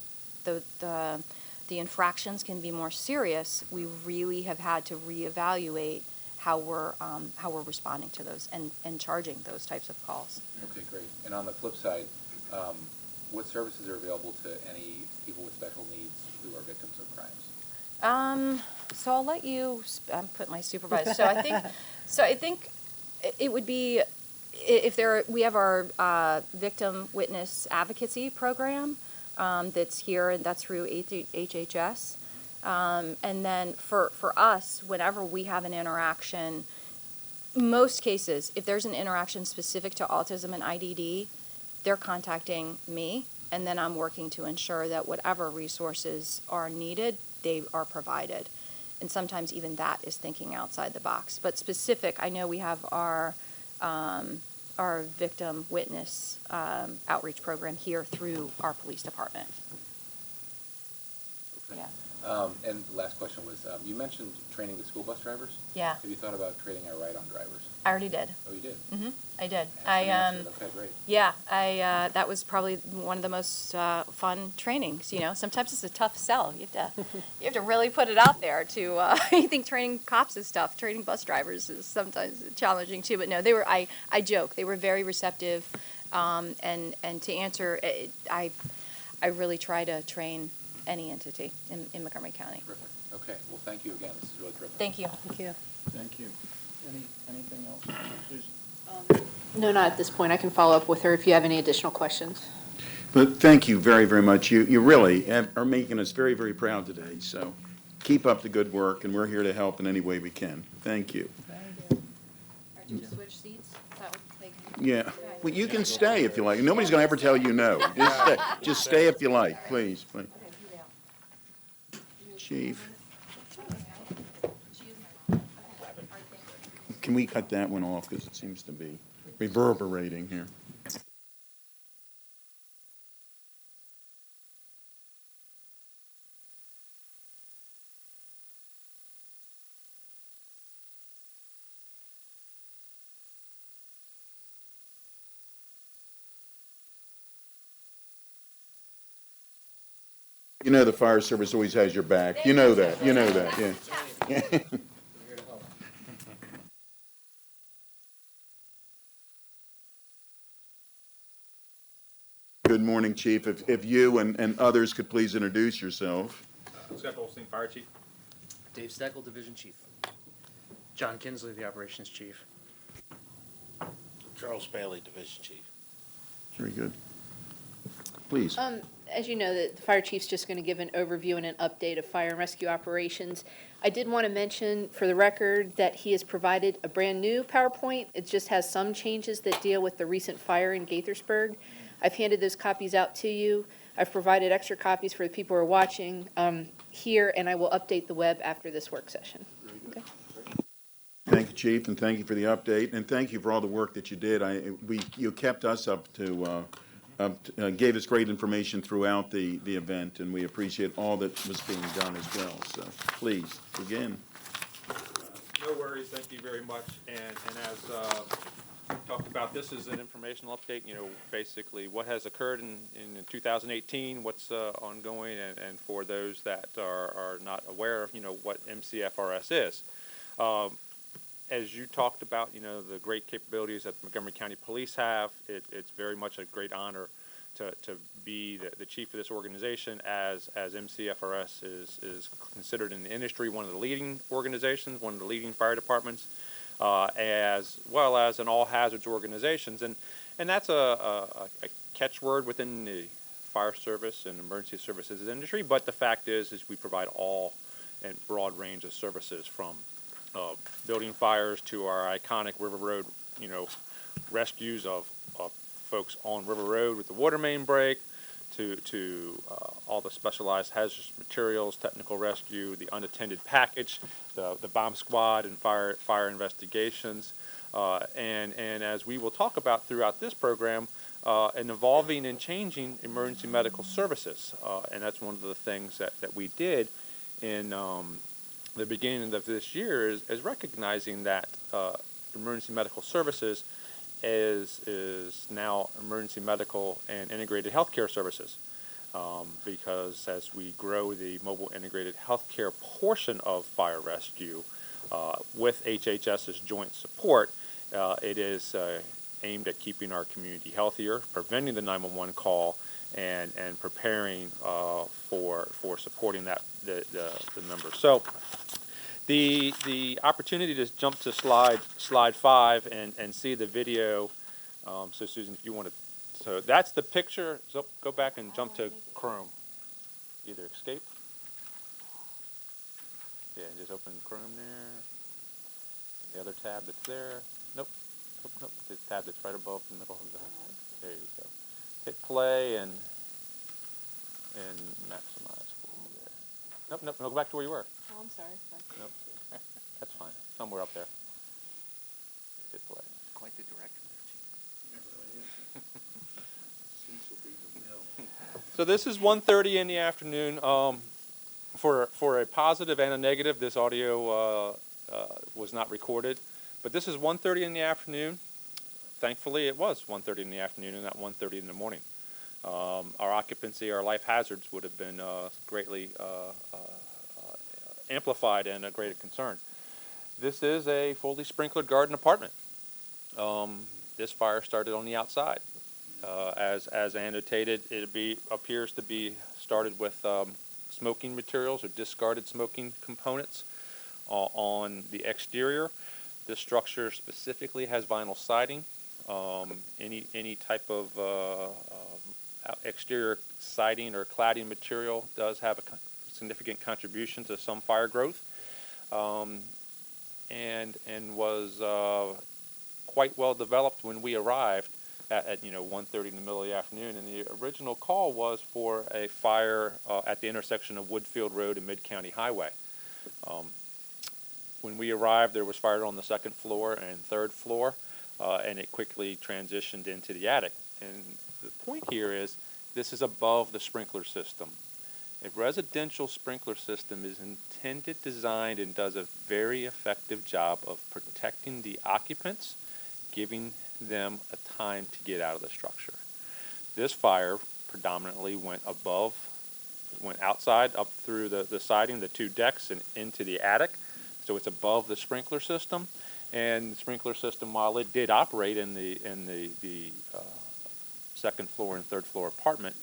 infractions can be more serious, we really have had to reevaluate how we're responding to those and charging those types of calls. Okay, great. And on the flip side, what services are available to any people with special needs who are victims of crimes? So I'll let you. I'm putting my supervisor. So I think it would be if we have our victim witness advocacy program that's here, and that's through HHS. And then for us, whenever we have an interaction, most cases, if there's an interaction specific to autism and IDD, they're contacting me, and then I'm working to ensure that whatever resources are needed, they are provided. And sometimes even that is thinking outside the box. But specific, I know we have our victim witness outreach program here through our police department. Okay. Yeah. And the last question was, you mentioned training the school bus drivers. Yeah. Have you thought about training our ride-on drivers? I already did. Oh, you did? I did. Okay, great. Yeah, that was probably one of the most fun trainings. You know, sometimes it's a tough sell. You have to really put it out there. You think training cops is tough. Training bus drivers is sometimes challenging too. But no, they were. I joke. They were very receptive. And to answer, I really try to train any entity in Montgomery County. Terrific. Okay. Well, thank you again. This is really terrific. Thank you. Thank you. Thank you. Anything else, Susan? No, not at this point. I can follow up with her if you have any additional questions. But thank you very, very much. You really are making us very, very proud today, so keep up the good work, and we're here to help in any way we can. Thank you. Do we switch seats? That would make. Yeah, well, you can stay if you like. Nobody's going to ever tell you no. Just stay if you like, please. Chief. Can we cut that one off, because it seems to be reverberating here. You know the fire service always has your back. You know that, yeah. Good morning, Chief. If you and others could please introduce yourself. Scott Goldstein, Fire Chief. Dave Steckel, Division Chief. John Kinsley, the Operations Chief. Charles Bailey, Division Chief. Very good. Please. As you know, the fire chief's just going to give an overview and an update of fire and rescue operations. I did want to mention for the record that he has provided a brand-new PowerPoint. It just has some changes that deal with the recent fire in Gaithersburg. I've handed those copies out to you. I've provided extra copies for the people who are watching here, and I will update the web after this work session. Okay. Thank you, Chief, and thank you for the update, and thank you for all the work that you did. You kept us up to, gave us great information throughout the event, and we appreciate all that was being done as well. So please, begin. No worries, thank you very much. And as we talked about, this is an informational update, basically what has occurred in 2018, what's ongoing, and for those that are not aware of, what MCFRS is. As you talked about, the great capabilities that Montgomery County Police have, it's very much a great honor to be the chief of this organization, as MCFRS is considered in the industry one of the leading organizations, one of the leading fire departments, as well as an all hazards organizations, and that's a catchword within the fire service and emergency services industry. But the fact is we provide all and broad range of services, from building fires to our iconic River Road, rescues of folks on River Road with the water main break, to all the specialized hazardous materials, technical rescue, the unattended package, the bomb squad and fire investigations, and as we will talk about throughout this program, an evolving and changing emergency medical services, and that's one of the things that we did in the beginning of this year is recognizing that emergency medical services is now emergency medical and integrated healthcare services, because as we grow the mobile integrated healthcare portion of fire rescue with HHS's joint support, it is aimed at keeping our community healthier, preventing the 911 call, and preparing for supporting the numbers. So the opportunity to jump to slide 5 and see the video. So Susan, if you want to, so that's the picture. So go back and jump to Chrome. Either escape. Yeah, and just open Chrome there. And the other tab that's there. Nope. The tab that's right above the middle of the. There you go. Hit play and maximize for you there. Nope. No, go back to where you were. Oh, I'm sorry. Nope. That's fine. Somewhere up there. Hit play. Quite the director there, Chief. So this is 1:30 in the afternoon. For a positive and a negative, this audio was not recorded, but this is 1:30 in the afternoon. Thankfully, it was 1:30 in the afternoon and not 1:30 in the morning. Our occupancy, our life hazards would have been greatly amplified and a greater concern. This is a fully sprinklered garden apartment. This fire started on the outside. As annotated, appears to be started with smoking materials or discarded smoking components on the exterior. This structure specifically has vinyl siding. Any type of exterior siding or cladding material does have a significant contribution to some fire growth, and was quite well developed when we arrived at 1:30 in the middle of the afternoon. And the original call was for a fire at the intersection of Woodfield Road and Mid-County Highway. When we arrived, there was fire on the second floor and third floor, and it quickly transitioned into the attic. And the point here is this is above the sprinkler system. A residential sprinkler system is intended, designed, and does a very effective job of protecting the occupants, giving them a time to get out of the structure. This fire predominantly went outside, up through the siding, the two decks, and into the attic. So it's above the sprinkler system. And the sprinkler system, while it did operate in the second floor and third floor apartment,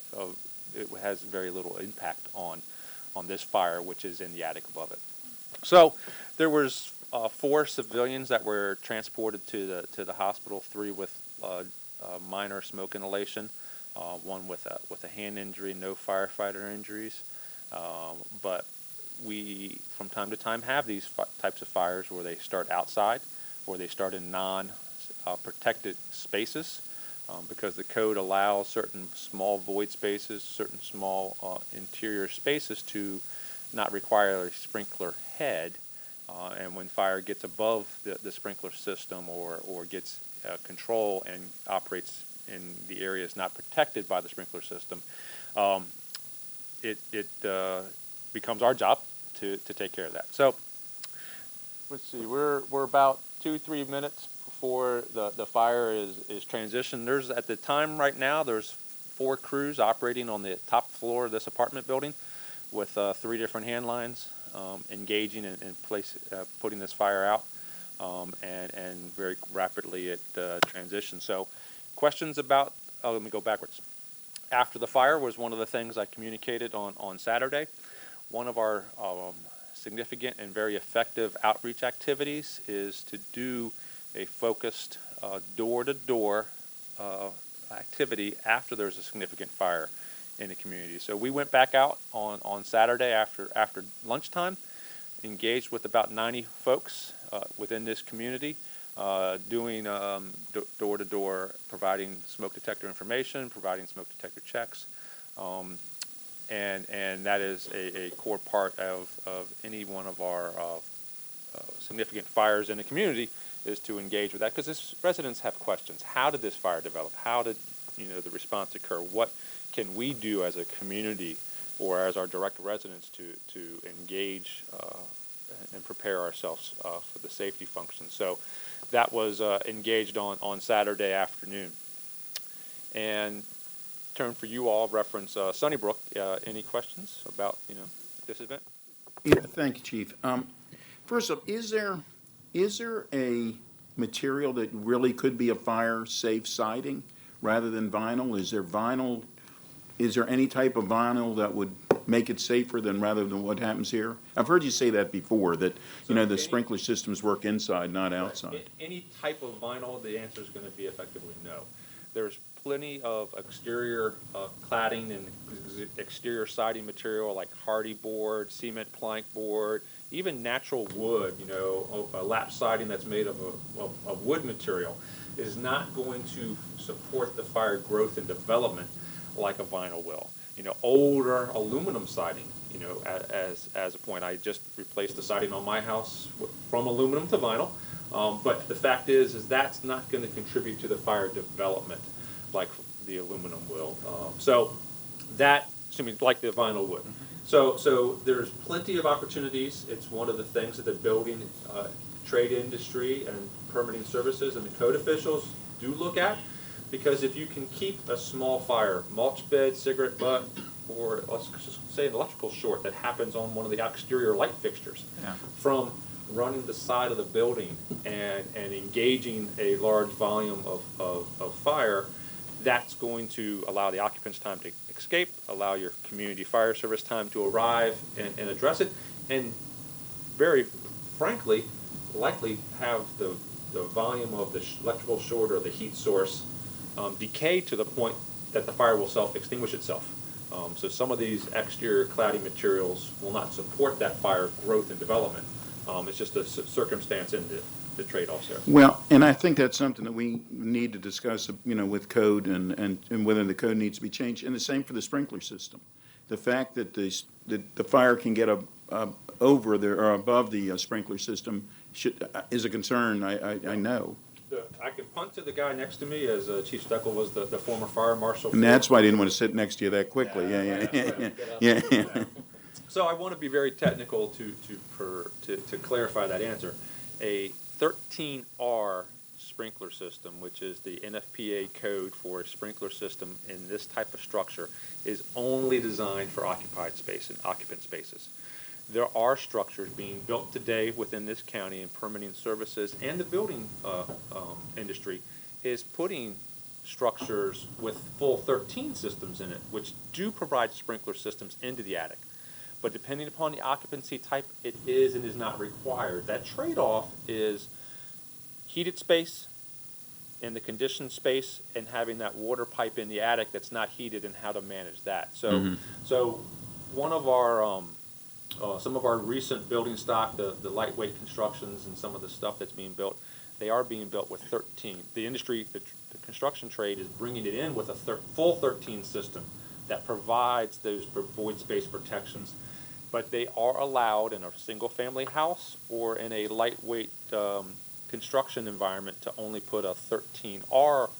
it has very little impact on this fire, which is in the attic above it. So there was 4 civilians that were transported to the hospital, 3 with minor smoke inhalation, 1 with a hand injury, no firefighter injuries. But we, from time to time, have these types of fires where they start outside or they start in non-protected spaces, because the code allows certain small void spaces, certain small interior spaces to not require a sprinkler head. And when fire gets above the sprinkler system or gets control and operates in the areas not protected by the sprinkler system, it becomes our job to take care of that. So let's see, we're about 2-3 minutes before the fire is transitioned. There's, at the time right now, there's 4 crews operating on the top floor of this apartment building with 3 different hand lines, engaging and putting this fire out, and very rapidly it transitioned. So questions about, let me go backwards. After the fire was one of the things I communicated on Saturday. One of our significant and very effective outreach activities is to do a focused door-to-door activity after there's a significant fire in the community. So we went back out on Saturday after lunchtime, engaged with about 90 folks within this community, doing door-to-door, providing smoke detector information, providing smoke detector checks, and that is a core part of any one of our significant fires in the community, is to engage with that, because residents have questions. How did this fire develop? How did the response occur? What can we do as a community or as our direct residents to engage and prepare ourselves for the safety function? So that was engaged on Saturday afternoon. And turn for you all, reference Sunnybrook. Any questions about this event? Yeah, thank you, Chief. First up, is there a material that really could be a fire-safe siding rather than vinyl? Is there any type of vinyl that would make it safer rather than what happens here? I've heard you say that before, that the sprinkler systems work inside, not outside. Any type of vinyl, the answer is going to be effectively no. There's plenty of exterior cladding and exterior siding material like hardy board, cement plank board, even natural wood, a lap siding that's made of wood material is not going to support the fire growth and development like a vinyl will. Older aluminum siding, as a point, I just replaced the siding on my house from aluminum to vinyl, but the fact is that's not going to contribute to the fire development like the aluminum will. So that, assuming like the vinyl would. So there's plenty of opportunities. It's one of the things that the building trade industry and permitting services and the code officials do look at, because if you can keep a small fire, mulch bed, cigarette butt, or let's just say an electrical short that happens on one of the exterior light fixtures, from running the side of the building and engaging a large volume of fire, that's going to allow the occupants time to escape, allow your community fire service time to arrive and address it, and very frankly, likely have the volume of the electrical short or the heat source decay to the point that the fire will self-extinguish itself. So some of these exterior cladding materials will not support that fire growth and development. It's just a circumstance in the trade-offs there. Well, and I think that's something that we need to discuss, with code and whether the code needs to be changed. And the same for the sprinkler system. The fact that the fire can get over there or above the sprinkler system is a concern, I know. I can punt to the guy next to me, as Chief Steckel was the former fire marshal. And that's why I didn't want to sit next to you that quickly. Yeah. So I want to be very technical to clarify that answer. A 13R sprinkler system, which is the NFPA code for a sprinkler system in this type of structure, is only designed for occupied space and occupant spaces. There are structures being built today within this county in permitting services, and the building industry is putting structures with full 13 systems in it, which do provide sprinkler systems into the attic. But depending upon the occupancy type, it is and is not required. That trade-off is heated space and the conditioned space, and having that water pipe in the attic that's not heated, and how to manage that. So one of our some of our recent building stock, the lightweight constructions and some of the stuff that's being built, they are being built with 13. The industry, the construction trade, is bringing it in with a full 13 system that provides those void space protections. But they are allowed in a single-family house or in a lightweight construction environment to only put a 13R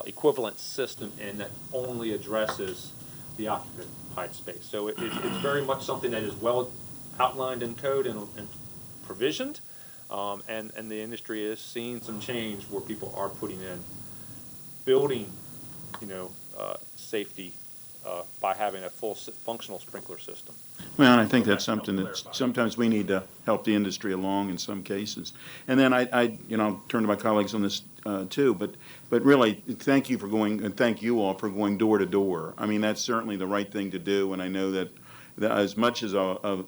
equivalent system in that only addresses the occupied space. So it's very much something that is well outlined in code and provisioned, and the industry is seeing some change where people are putting in building, safety by having a full functional sprinkler system. Well, and I think that's something that sometimes we need to help the industry along in some cases. And then I turn to my colleagues on this too, but really, thank you for going, and thank you all for going door to door. I mean, that's certainly the right thing to do, and I know that as much as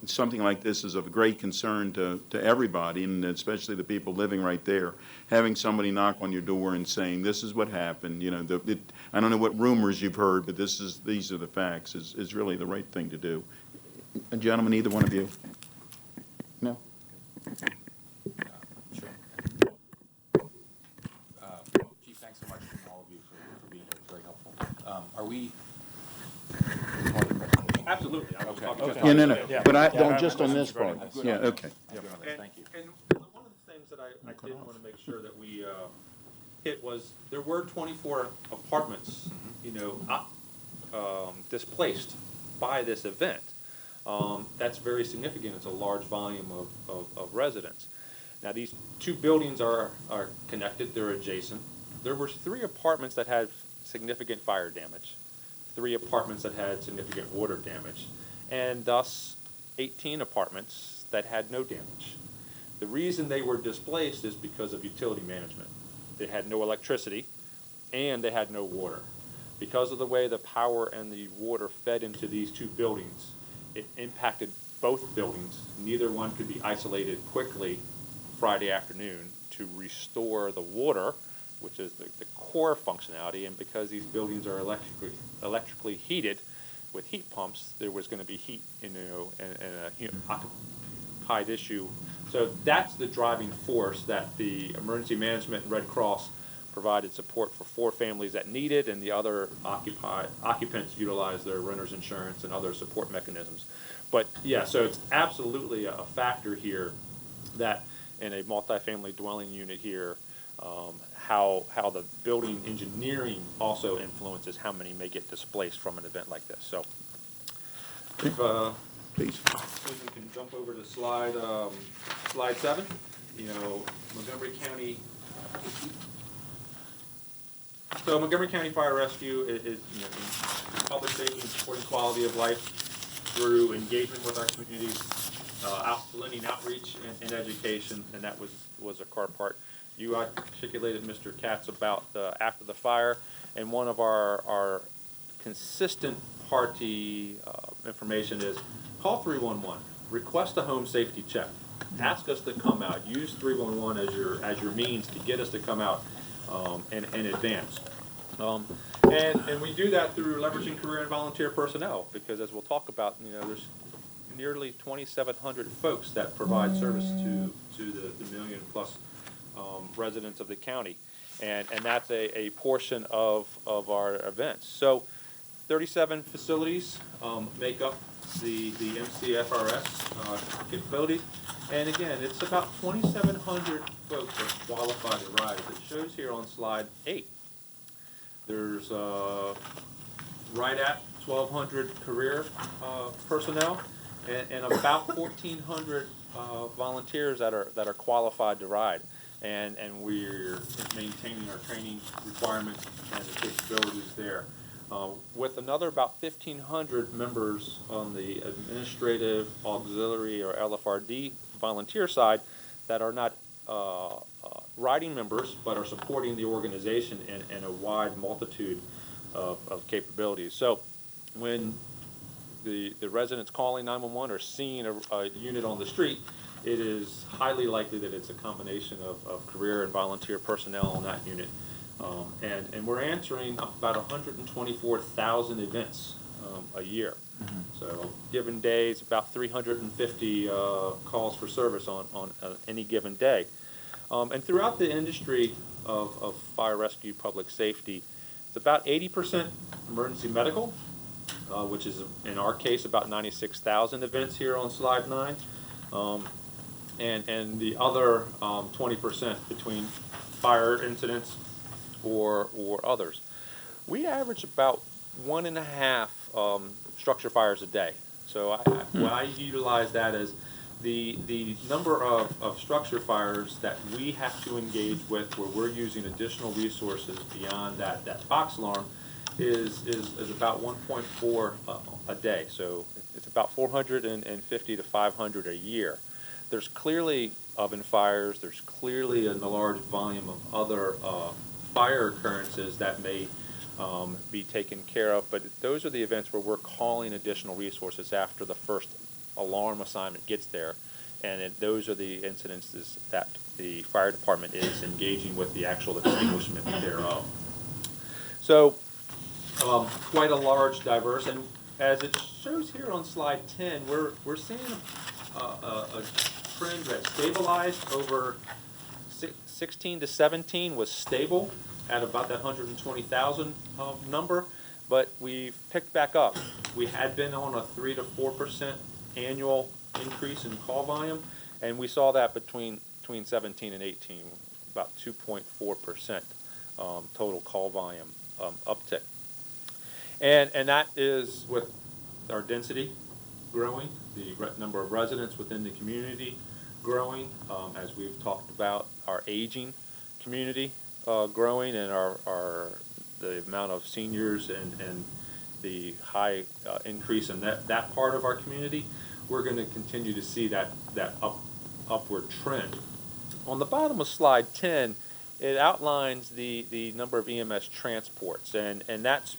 something like this is of great concern to everybody, and especially the people living right there, having somebody knock on your door and saying, this is what happened, I don't know what rumors you've heard, but these are the facts, is really the right thing to do. Gentlemen, either one of you? No? Sure. Chief, thanks so much to all of you for being here. It's very helpful. Are we? Absolutely. Okay. Yeah, no. But just on this part. Yeah, okay. Thank you. And one of the things that I did want to make sure that we hit was there were 24 apartments, displaced by this event. That's very significant. It's a large volume of residents. Now, these two buildings are connected. They're adjacent. There were 3 apartments that had significant fire damage, 3 apartments that had significant water damage, and thus 18 apartments that had no damage. The reason they were displaced is because of utility management. They had no electricity, and they had no water. Because of the way the power and the water fed into these 2 buildings, it impacted both buildings. Neither one could be isolated quickly Friday afternoon to restore the water, which is the core functionality. And because these buildings are electrically heated with heat pumps, there was going to be heat, and a occupied issue. So that's the driving force that the emergency management and Red Cross provided support for 4 families that needed, and the other occupants utilized their renter's insurance and other support mechanisms. But yeah, so it's absolutely a factor here that in a multifamily dwelling unit here, how the building engineering also influences how many may get displaced from an event like this. So if please, we can jump over to slide 7. Montgomery County. So Montgomery County Fire Rescue is public safety and supporting quality of life through engagement with our communities, blending outreach and education, and that was a core part. You articulated, Mr. Katz, about after the fire, and one of our consistent party information is call 311, request a home safety check, ask us to come out, use 311 as your means to get us to come out in advance. And we do that through leveraging career and volunteer personnel, because as we'll talk about, there's nearly 2,700 folks that provide service to the million plus residents of the county. And that's a portion of our events. So 37 facilities make up the MCFRS capability. And again, it's about 2,700 folks that qualify to ride. It shows here on slide 8. There's right at 1,200 career personnel and about 1,400 volunteers that are qualified to ride. And we're maintaining our training requirements and the capabilities there. With another about 1,500 members on the administrative, auxiliary, or LFRD volunteer side that are not riding members but are supporting the organization in a wide multitude of capabilities. So when the residents calling 911 or seeing a unit on the street, it is highly likely that it's a combination of career and volunteer personnel on that unit. And we're answering about 124,000 events a year. So given days, about 350 calls for service on any given day. And throughout the industry of fire rescue, public safety, it's about 80% emergency medical, which is in our case about 96,000 events here on slide 9. And the other 20% between fire incidents or others. We average about 1.5 structure fires a day. So what I utilize that as the number of structure fires that we have to engage with where we're using additional resources beyond that box alarm is about 1.4 a day. So it's about 450 to 500 a year. There's clearly oven fires, there's clearly a large volume of other fire occurrences that may be taken care of, but those are the events where we're calling additional resources after the first alarm assignment gets there, and those are the incidences that the fire department is engaging with the actual extinguishment thereof. So quite a large, diverse, and as it shows here on slide 10, we're seeing a trend that stabilized over 16 to 17 was stable at about that 120,000 number, but we've picked back up. We had been on a 3 to 4% annual increase in call volume, and we saw that between 17 and 18, about 2.4% total call volume uptick. And that is with our density growing, the number of residents within the community growing, as we've talked about, our aging community growing, and the amount of seniors and the high increase in that part of our community. We're going to continue to see that upward trend. On the bottom of slide 10, it outlines the number of EMS transports, and that's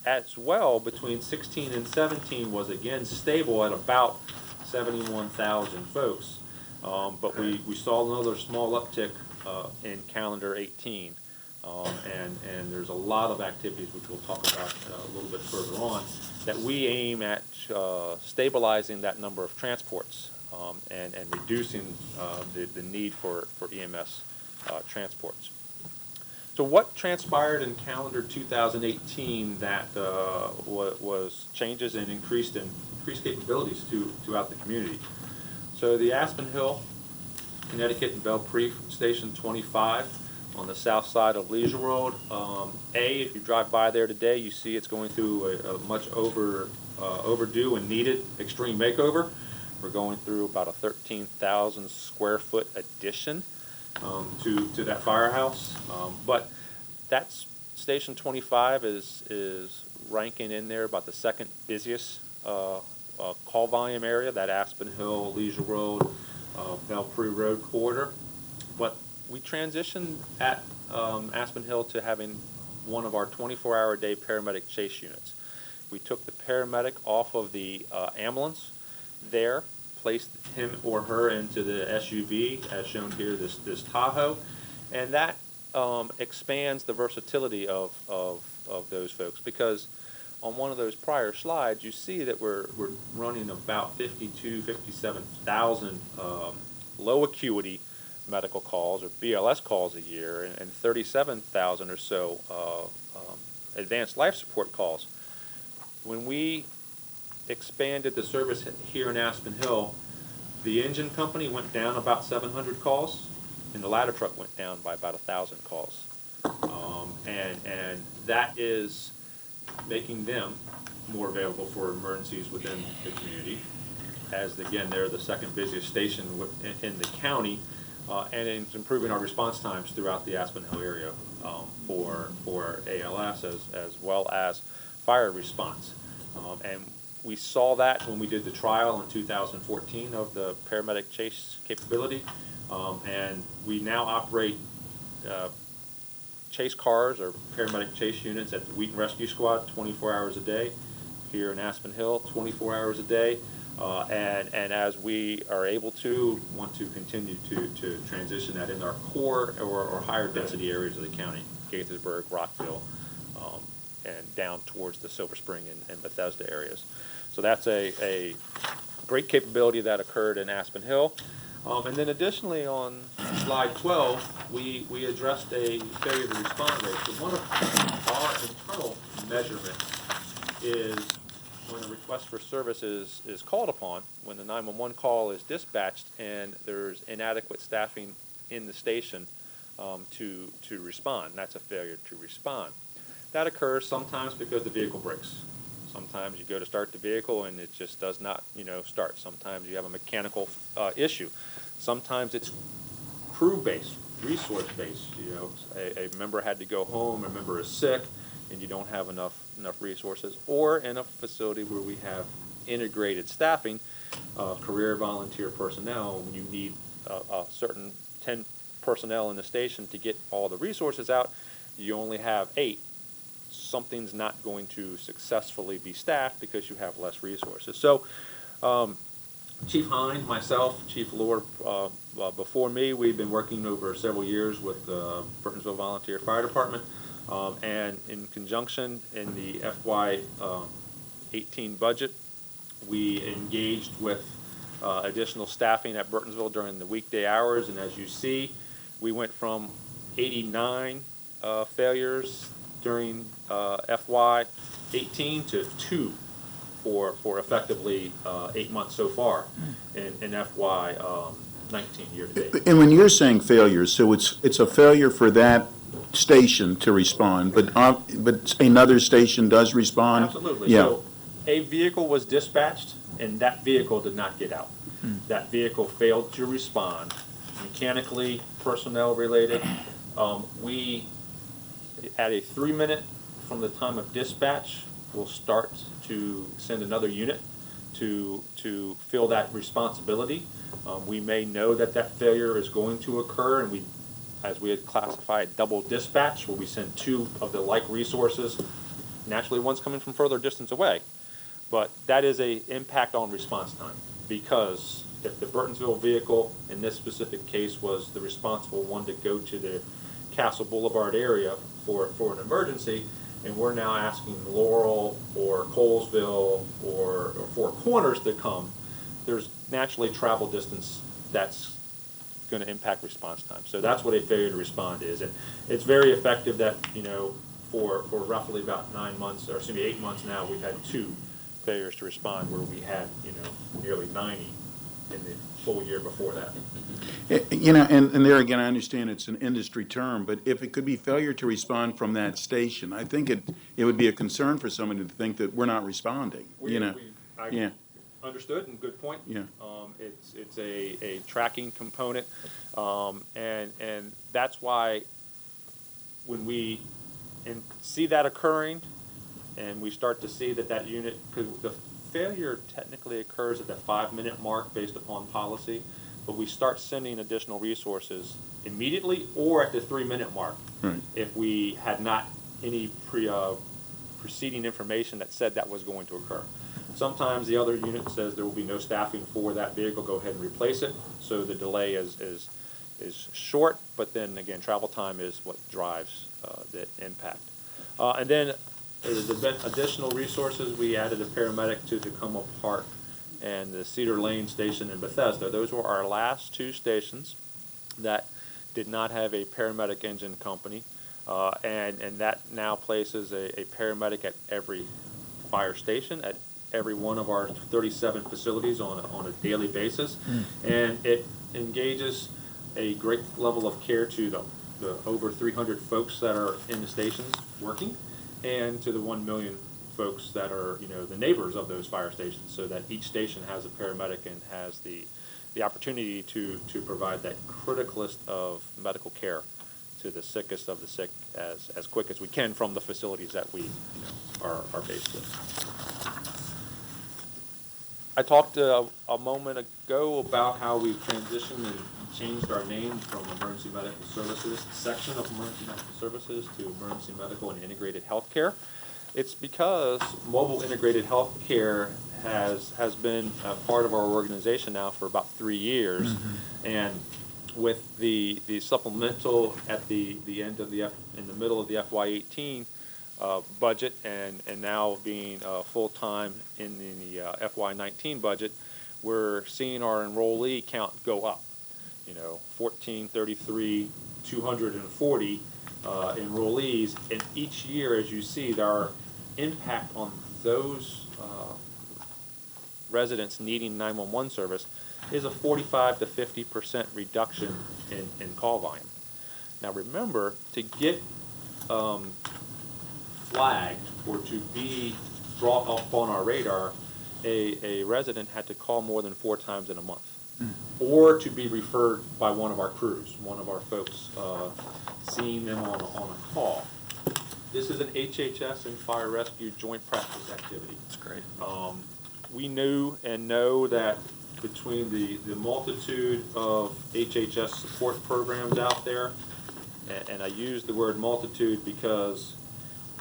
as well between 16 and 17 was again stable at about 71,000 folks, but we saw another small uptick in calendar 18, and there's a lot of activities which we'll talk about a little bit further on that we aim at stabilizing that number of transports and reducing the need for EMS transports. So what transpired in calendar 2018 that was changes and increased capabilities throughout the community? So the Aspen Hill, Connecticut and Belpre Station 25 on the south side of Leisure Road. If you drive by there today, you see it's going through a much overdue and needed extreme makeover. We're going through about a 13,000 square foot addition to that firehouse, but that's Station 25 is ranking in there about the second busiest call volume area, that Aspen Hill, Leisure Road, Belpre Road corridor. But we transitioned at Aspen Hill to having one of our 24-hour-a-day paramedic chase units. We took the paramedic off of the ambulance there, placed him or her into the SUV, as shown here, this Tahoe, and that expands the versatility of those folks, because on one of those prior slides, you see that we're running about 57,000 low acuity medical calls or BLS calls a year, and 37,000 or so advanced life support calls. When we expanded the service here in Aspen Hill, the engine company went down about 700 calls, and the ladder truck went down by about 1,000 calls. And that is making them more available for emergencies within the community, as again, they're the second busiest station in the county, and it's improving our response times throughout the Aspen Hill area for ALS as well as fire response. And we saw that when we did the trial in 2014 of the paramedic chase capability, and we now operate chase cars or paramedic chase units at the Wheaton Rescue Squad 24 hours a day, here in Aspen Hill 24 hours a day, and as we are able to, want to continue to transition that in our core or higher density areas of the county, Gaithersburg, Rockville, and down towards the Silver Spring and Bethesda areas. So that's a great capability that occurred in Aspen Hill. And then additionally on slide 12, we addressed a failure to respond rate. So one of our internal measurements is when a request for service is called upon, when the 911 call is dispatched and there's inadequate staffing in the station to respond. That's a failure to respond. That occurs sometimes because the vehicle breaks. Sometimes you go to start the vehicle and it just does not, start. Sometimes you have a mechanical issue. Sometimes it's crew-based, resource-based. A member had to go home, a member is sick, and you don't have enough resources. Or in a facility where we have integrated staffing, career volunteer personnel, when you need a certain 10 personnel in the station to get all the resources out, you only have 8. Something's not going to successfully be staffed because you have less resources. So Chief Hine, myself, Chief Lord, before me, we've been working over several years with the Burtonsville Volunteer Fire Department, and in conjunction in the FY18 budget, we engaged with additional staffing at Burtonsville during the weekday hours, and as you see, we went from 89 failures during FY18 to 2 for effectively 8 months so far in FY19 year to date. And when you're saying failures, so it's a failure for that station to respond, but another station does respond? Absolutely. Yeah. So a vehicle was dispatched and that vehicle did not get out. That vehicle failed to respond, mechanically, personnel related. We, at a 3-minute from the time of dispatch, will start to send another unit to fill that responsibility. We may know that failure is going to occur, and as we had classified, double dispatch, where we send 2 of the like resources. Naturally, one's coming from further distance away, but that is a impact on response time, because if the Burtonsville vehicle in this specific case was the responsible one to go to the Castle Boulevard area for an emergency, and we're now asking Laurel or Colesville or Four Corners to come, there's naturally travel distance that's going to impact response time. So that's what a failure to respond is. And it's very effective that, for roughly about 8 months now, we've had 2 failures to respond, where we had, nearly 90 in the full year before that. And there again, I understand it's an industry term, but if it could be failure to respond from that station, I think it would be a concern for someone to think that we're not responding. I understood, and good point. Yeah. It's a tracking component, and that's why when we see that occurring, and we start to see that unit, because the failure technically occurs at the 5-minute mark based upon policy, but we start sending additional resources immediately or at the 3-minute mark. Right. If we had not any preceding information that said that was going to occur. Sometimes the other unit says there will be no staffing for that vehicle, go ahead and replace it, so the delay is is short, but then again, travel time is what drives the impact. And then there's additional resources. We added a paramedic to Tacoma Park and the Cedar Lane station in Bethesda. Those were our last two stations that did not have a paramedic engine company, and that now places a paramedic at every fire station, at every one of our 37 facilities on a daily basis, and it engages a great level of care to the over 300 folks that are in the stations working, and to the 1 million folks that are, the neighbors of those fire stations, so that each station has a paramedic and has the opportunity to provide that criticalist of medical care to the sickest of the sick as quick as we can from the facilities that we are based in. I talked a moment ago about how we've transitioned and changed our name from Emergency Medical Services, section of Emergency Medical Services, to Emergency Medical and Integrated Healthcare. It's because mobile integrated healthcare has been a part of our organization now for about 3 years, and with the supplemental at the end of in the middle of the FY18 budget, and now being full-time in the FY19 budget, we're seeing our enrollee count go up. 1433, 240 enrollees, and each year, as you see, our impact on those residents needing 911 service is a 45 to 50% reduction in call volume. Now remember, to get flagged or to be brought up on our radar, a resident had to call more than 4 times in a month, or to be referred by one of our crews, one of our folks seeing them on a call. This is an HHS and fire rescue joint practice activity. That's great. We knew and know that between the multitude of HHS support programs out there, and I use the word multitude because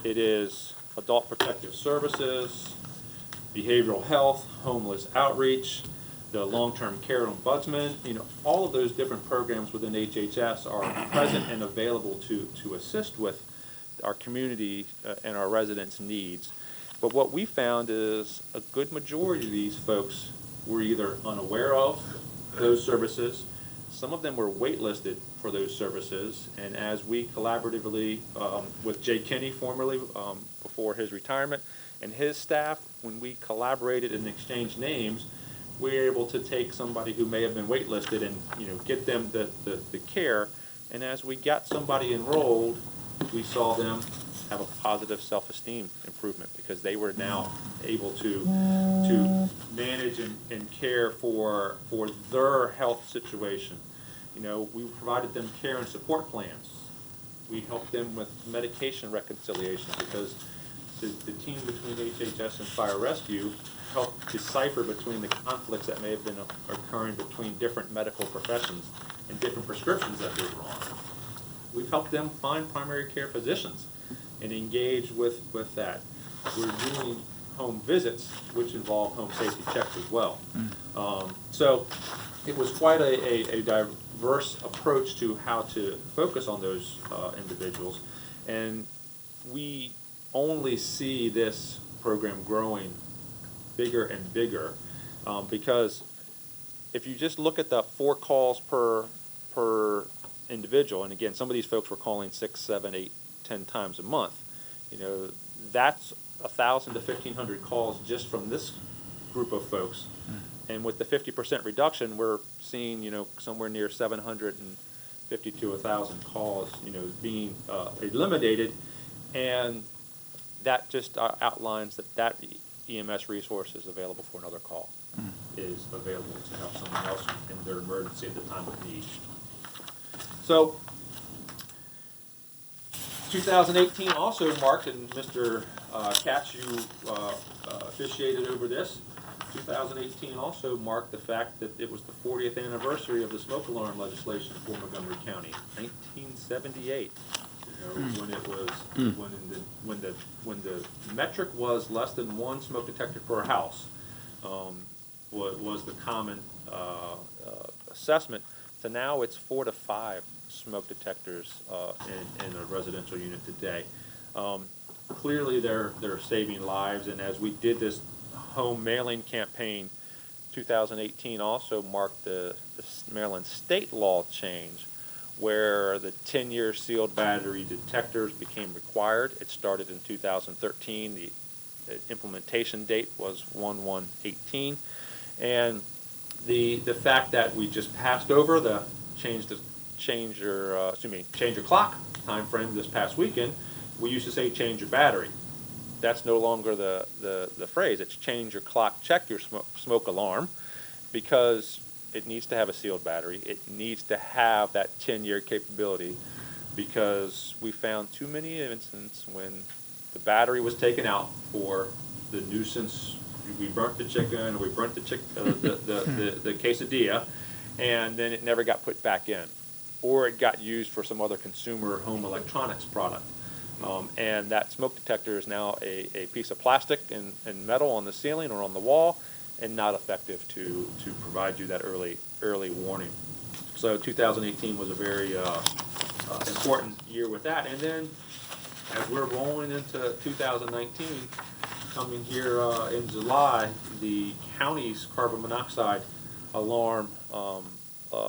it is Adult Protective Services, Behavioral Health, Homeless Outreach, the Long-Term Care Ombudsman, all of those different programs within HHS are present and available to assist with our community and our residents' needs. But what we found is a good majority of these folks were either unaware of those services, some of them were waitlisted for those services, and as we collaboratively with Jay Kinney, formerly before his retirement, and his staff, when we collaborated and exchanged names, we were able to take somebody who may have been waitlisted and get them the care. And as we got somebody enrolled, we saw them have a positive self-esteem improvement because they were now able to manage and care for their health situation. We provided them care and support plans. We helped them with medication reconciliation because the team between HHS and Fire Rescue helped decipher between the conflicts that may have been occurring between different medical professions and different prescriptions that they were on. We've helped them find primary care physicians and engage with that. We're doing home visits, which involve home safety checks as well. So it was quite a diverse approach to how to focus on those individuals, and we only see this program growing bigger and bigger because if you just look at the 4 calls per individual, and again, some of these folks were calling 6, 7, 8, 10 times a month, that's 1,000 to 1,500 calls just from this group of folks. And with the 50% reduction, we're seeing, somewhere near 750 to 1,000 calls, being eliminated, and that just outlines that EMS resource is available for another call, is available to help someone else in their emergency at the time of need. So 2018 also marked, and Mr. Katz, you officiated over this, 2018 also marked the fact that it was the 40th anniversary of the smoke alarm legislation for Montgomery County, 1978. When it was when the metric was less than 1 smoke detector per house, was the common assessment. to now it's 4 to 5 smoke detectors in a residential unit today. Clearly, they're saving lives, and as we did this home mailing campaign, 2018 also marked the Maryland state law change, where the 10-year sealed battery detectors became required. It started in 2013. The implementation date was 1/1/18, and the fact that we just passed over the change your clock time frame this past weekend. We used to say change your battery. That's no longer the phrase. It's change your clock, check your smoke alarm, because it needs to have a sealed battery. It needs to have that 10-year capability, because we found too many instances when the battery was taken out for the nuisance. We burnt the chicken, or we burnt the quesadilla, and then it never got put back in, or it got used for some other consumer home electronics product. And that smoke detector is now a piece of plastic and metal on the ceiling or on the wall, and not effective to provide you that early warning. So 2018 was a very important year with that. And then as we're rolling into 2019, coming here in July, the county's carbon monoxide alarm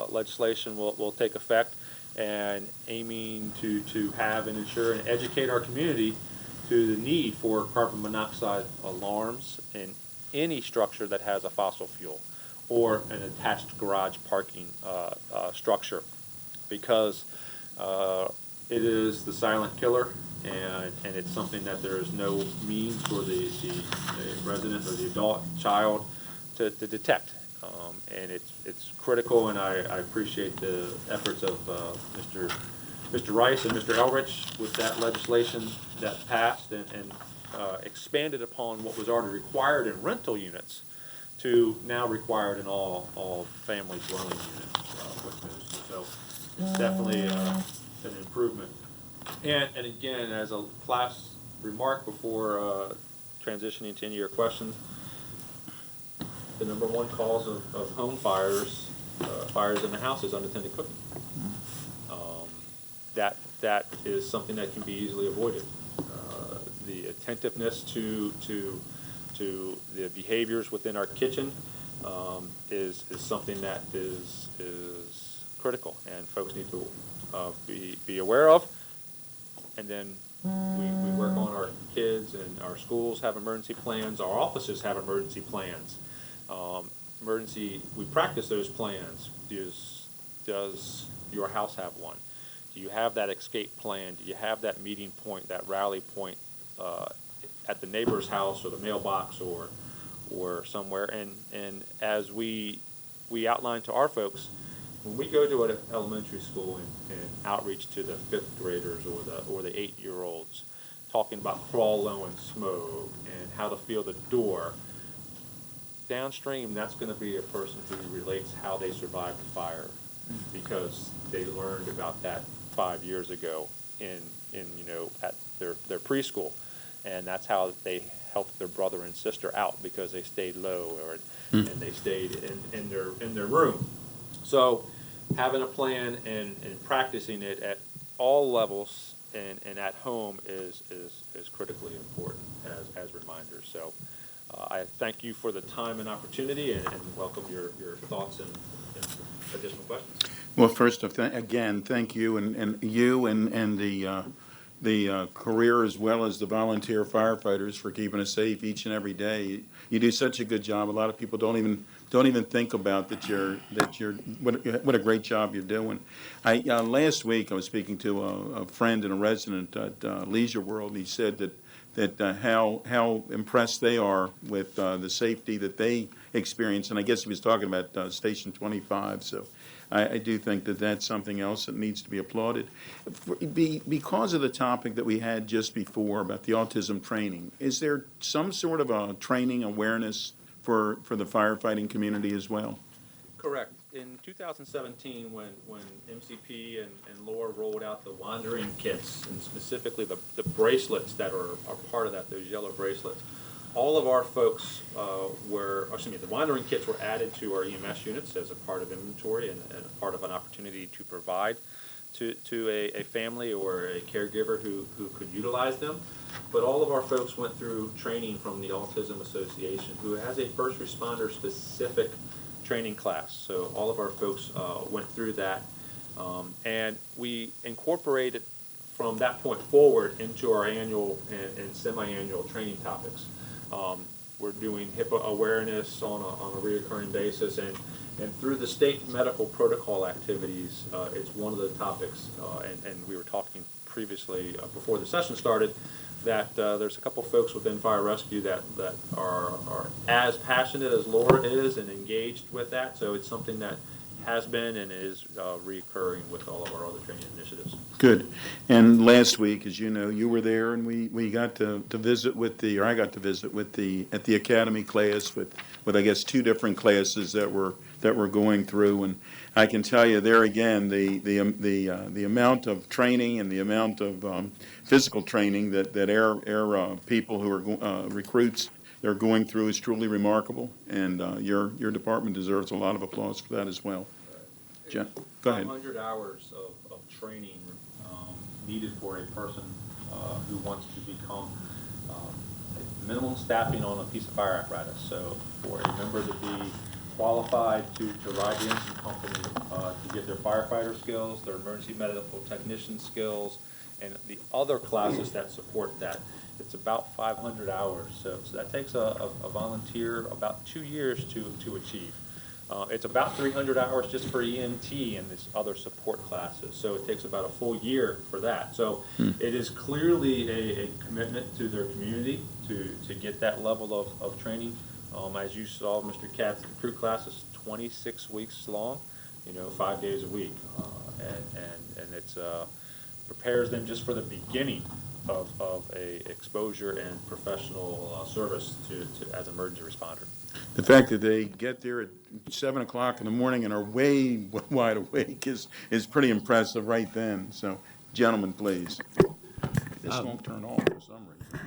legislation will take effect, and aiming to have and ensure and educate our community to the need for carbon monoxide alarms in any structure that has a fossil fuel or an attached garage parking structure, because it is the silent killer, and it's something that there is no means for the resident or the adult child to detect. And it's critical, and I appreciate the efforts of Mr. Rice and Mr. Elrich with that legislation that passed and expanded upon what was already required in rental units to now required in all family dwelling units with those. So it's definitely an improvement. And again, as a last remark before transitioning to any of your questions, the number one cause of home fires, fires in the house, is unattended cooking. That is something that can be easily avoided. The attentiveness to the behaviors within our kitchen is something that is critical, and folks need to be aware of. And then we work on our kids, and our schools have emergency plans. Our offices have emergency plans. We practice those plans. Does your house have one? Do you have that escape plan? Do you have that meeting point, that rally point at the neighbor's house or the mailbox or somewhere? And as we outline to our folks, when we go to an elementary school and outreach to the 5th graders or the 8-year-olds, talking about crawl low and smoke and how to feel the door, downstream, that's going to be a person who relates how they survived the fire, because they learned about that 5 years ago at their preschool, and that's how they helped their brother and sister out, because they stayed low and they stayed in their room. So having a plan and practicing it at all levels and at home is critically important as reminders. So I thank you for the time and opportunity, and welcome your thoughts and additional questions. Well, first off, again, thank you, and you and the career as well as the volunteer firefighters for keeping us safe each and every day. You do such a good job. A lot of people don't even think about that you're what a great job you're doing. Last week I was speaking to a friend and a resident at Leisure World, and he said that how impressed they are with the safety that they experience, and I guess he was talking about Station 25. So I do think that that's something else that needs to be applauded. Because of the topic that we had just before about the autism training, is there some sort of a training awareness for the firefighting community as well? Correct. In 2017, when MCP and Laura rolled out the wandering kits, and specifically the bracelets that are part of that, those yellow bracelets, all of our folks the monitoring kits were added to our EMS units as a part of inventory and a part of an opportunity to provide to a family or a caregiver who could utilize them. But all of our folks went through training from the Autism Association, who has a first responder specific training class. So all of our folks went through that, and we incorporated from that point forward into our annual and semi-annual training topics. We're doing HIPAA awareness on a reoccurring basis, and through the state medical protocol activities, it's one of the topics, and we were talking previously before the session started, that there's a couple folks within fire rescue that are as passionate as Laura is and engaged with that, so it's something that has been and is recurring with all of our other training initiatives. Good. And last week, as you know, you were there, and we got to visit with I got to visit with at the academy class with I guess 2 different classes that we're going through, and I can tell you there again the amount of training and the amount of physical training that our people who are recruits they're going through is truly remarkable, and your department deserves a lot of applause for that as well. Jeff, go ahead. 500 hours of training needed for a person who wants to become minimum staffing on a piece of fire apparatus. So for a member to be qualified to ride the engine company, to get their firefighter skills, their emergency medical technician skills, and the other classes that support that, it's about 500 hours. So that takes a volunteer about 2 years to achieve. It's about 300 hours just for EMT and these other support classes. So it takes about a full year for that. So it is clearly a commitment to their community to get that level of training. As you saw, Mr. Katz, the crew class is 26 weeks long, 5 days a week. And it's prepares them just for the beginning of a exposure and professional service as an emergency responder. The fact that they get there at 7 o'clock in the morning and are way wide awake is pretty impressive right then. So, gentlemen, please. This won't turn off for some reason.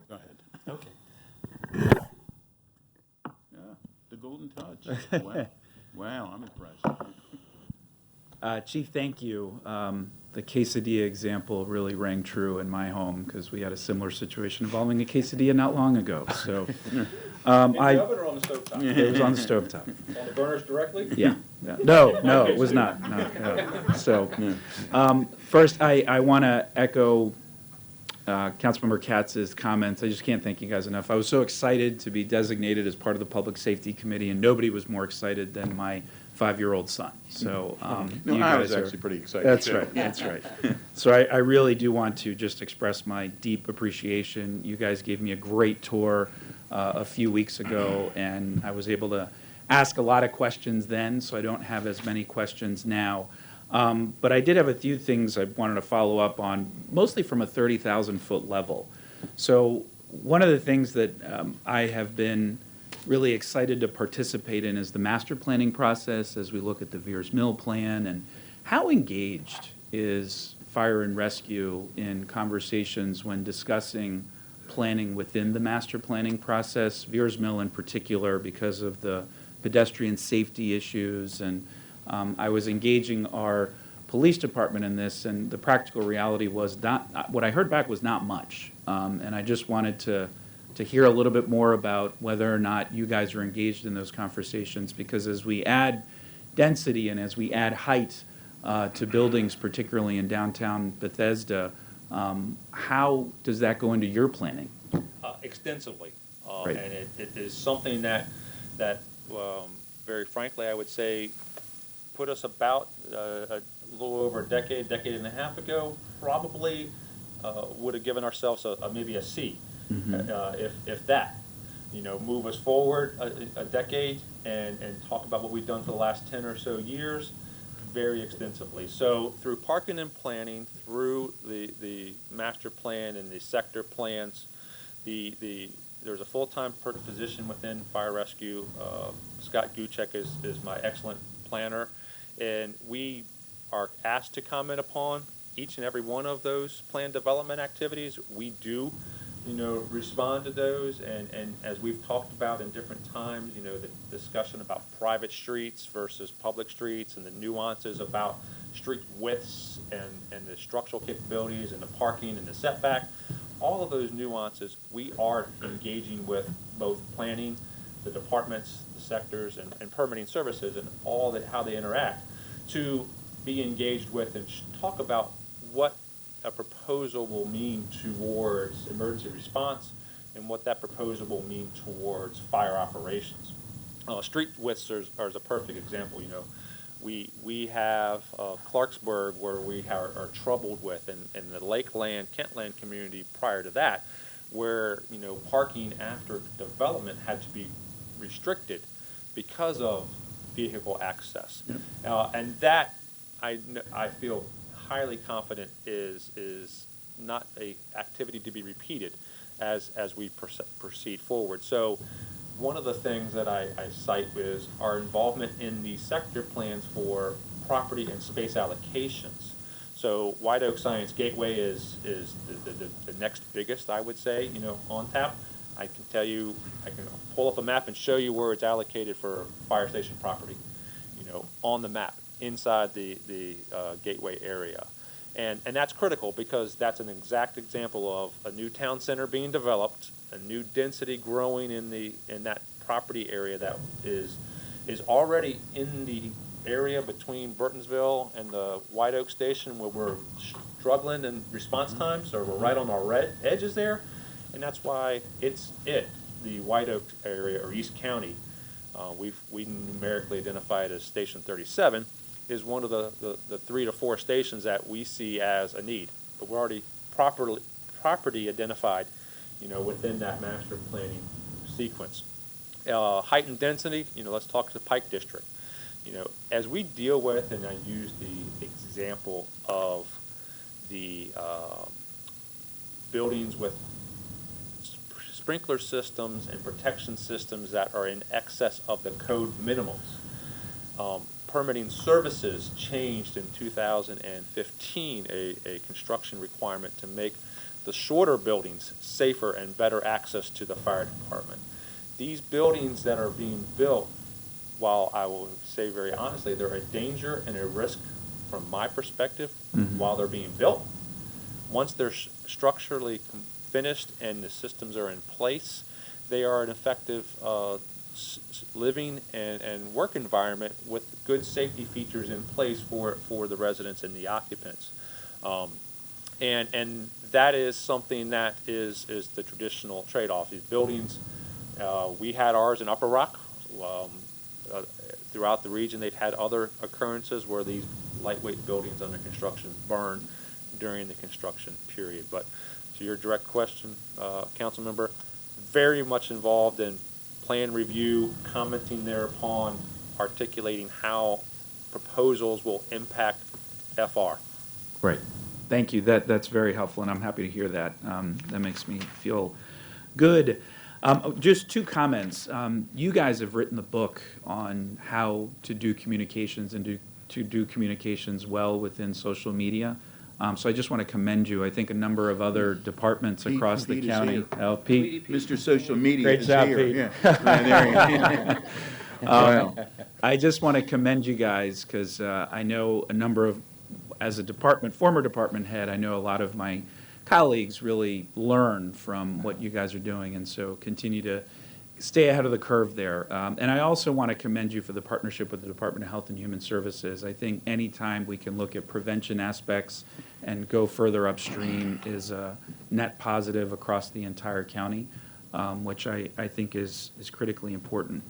Go ahead. Okay. Yeah, the golden touch. Wow, I'm impressed. Chief, thank you. The quesadilla example really rang true in my home because we had a similar situation involving a quesadilla not long ago. So, In the oven or on the stovetop? It was on the stovetop. On the burners directly? Yeah. No, it was not. No. So, first, I want to echo Councilmember Katz's comments. I just can't thank you guys enough. I was so excited to be designated as part of the Public Safety Committee, and nobody was more excited than my 5-year-old son. So I was actually pretty excited. That's too. right. That's right. So I really do want to just express my deep appreciation. You guys gave me a great tour a few weeks ago, and I was able to ask a lot of questions then, so I don't have as many questions now. But I did have a few things I wanted to follow up on, mostly from a 30,000-foot level. So one of the things that I have been really excited to participate in is the master planning process as we look at the Veers Mill plan, and how engaged is fire and rescue in conversations when discussing planning within the master planning process, Veers Mill in particular because of the pedestrian safety issues, and I was engaging our police department in this, and the practical reality was what I heard back was not much, and I just wanted to hear a little bit more about whether or not you guys are engaged in those conversations, because as we add density and as we add height to buildings, particularly in downtown Bethesda, how does that go into your planning? Extensively. Right. And it is something that very frankly, I would say, put us about a little over a decade and a half ago, probably would have given ourselves maybe a C. If that, move us forward a decade and talk about what we've done for the last 10 or so years very extensively. So through parking and planning, through the master plan and the sector plans, there's a full-time position within fire rescue. Scott Guchek is my excellent planner, and we are asked to comment upon each and every one of those plan development activities. We do respond to those. And as we've talked about in different times, the discussion about private streets versus public streets and the nuances about street widths and the structural capabilities and the parking and the setback, all of those nuances, we are engaging with both planning, the departments, the sectors, and permitting services, and all that, how they interact, to be engaged with and talk about what a proposal will mean towards emergency response and what that proposal will mean towards fire operations. Street widths are a perfect example. We have Clarksburg, where we are troubled with, and the Lakeland, Kentland community prior to that, where parking after development had to be restricted because of vehicle access. And that I feel highly confident is not a activity to be repeated as we proceed forward. So one of the things that I cite is our involvement in the sector plans for property and space allocations. So White Oak Science Gateway is the next biggest, I would say, on tap. I can tell you, I can pull up a map and show you where it's allocated for fire station property, on the map inside the Gateway area. And that's critical because that's an exact example of a new town center being developed, a new density growing in that property area that is already in the area between Burtonsville and the White Oak Station, where we're struggling in response times, or we're right on our red edges there. And that's why the White Oak area, or East County, we numerically identify it as Station 37, is one of the 3 to 4 stations that we see as a need. But we're already property identified, within that master planning sequence. Heightened density, let's talk to the Pike District. As we deal with, and I use the example of the buildings with sprinkler systems and protection systems that are in excess of the code minimums. Permitting services changed in 2015 a construction requirement to make the shorter buildings safer and better access to the fire department. These buildings that are being built, while I will say very honestly, they're a danger and a risk from my perspective while they're being built. Once they're structurally finished and the systems are in place, they are an effective living and work environment with good safety features in place for the residents and the occupants. And that is something that is the traditional trade-off. These buildings, we had ours in Upper Rock. Throughout the region, they've had other occurrences where these lightweight buildings under construction burn during the construction period. But to your direct question, council member, very much involved in plan review, commenting thereupon, articulating how proposals will impact FR. Great. Thank you. That's very helpful, and I'm happy to hear that. That makes me feel good. Just 2 comments. You guys have written the book on how to do communications and to do communications well within social media. So I just want to commend you. I think a number of other departments across the county. Oh, Pete. Mr. Social Media Great is job, here. Pete. Yeah. Wow. I just want to commend you guys because I know a number of, as a former department head, I know a lot of my colleagues really learn from what you guys are doing, and so continue to stay ahead of the curve there. And I also want to commend you for the partnership with the Department of Health and Human Services. I think anytime we can look at prevention aspects and go further upstream is a net positive across the entire county, which I think is critically important.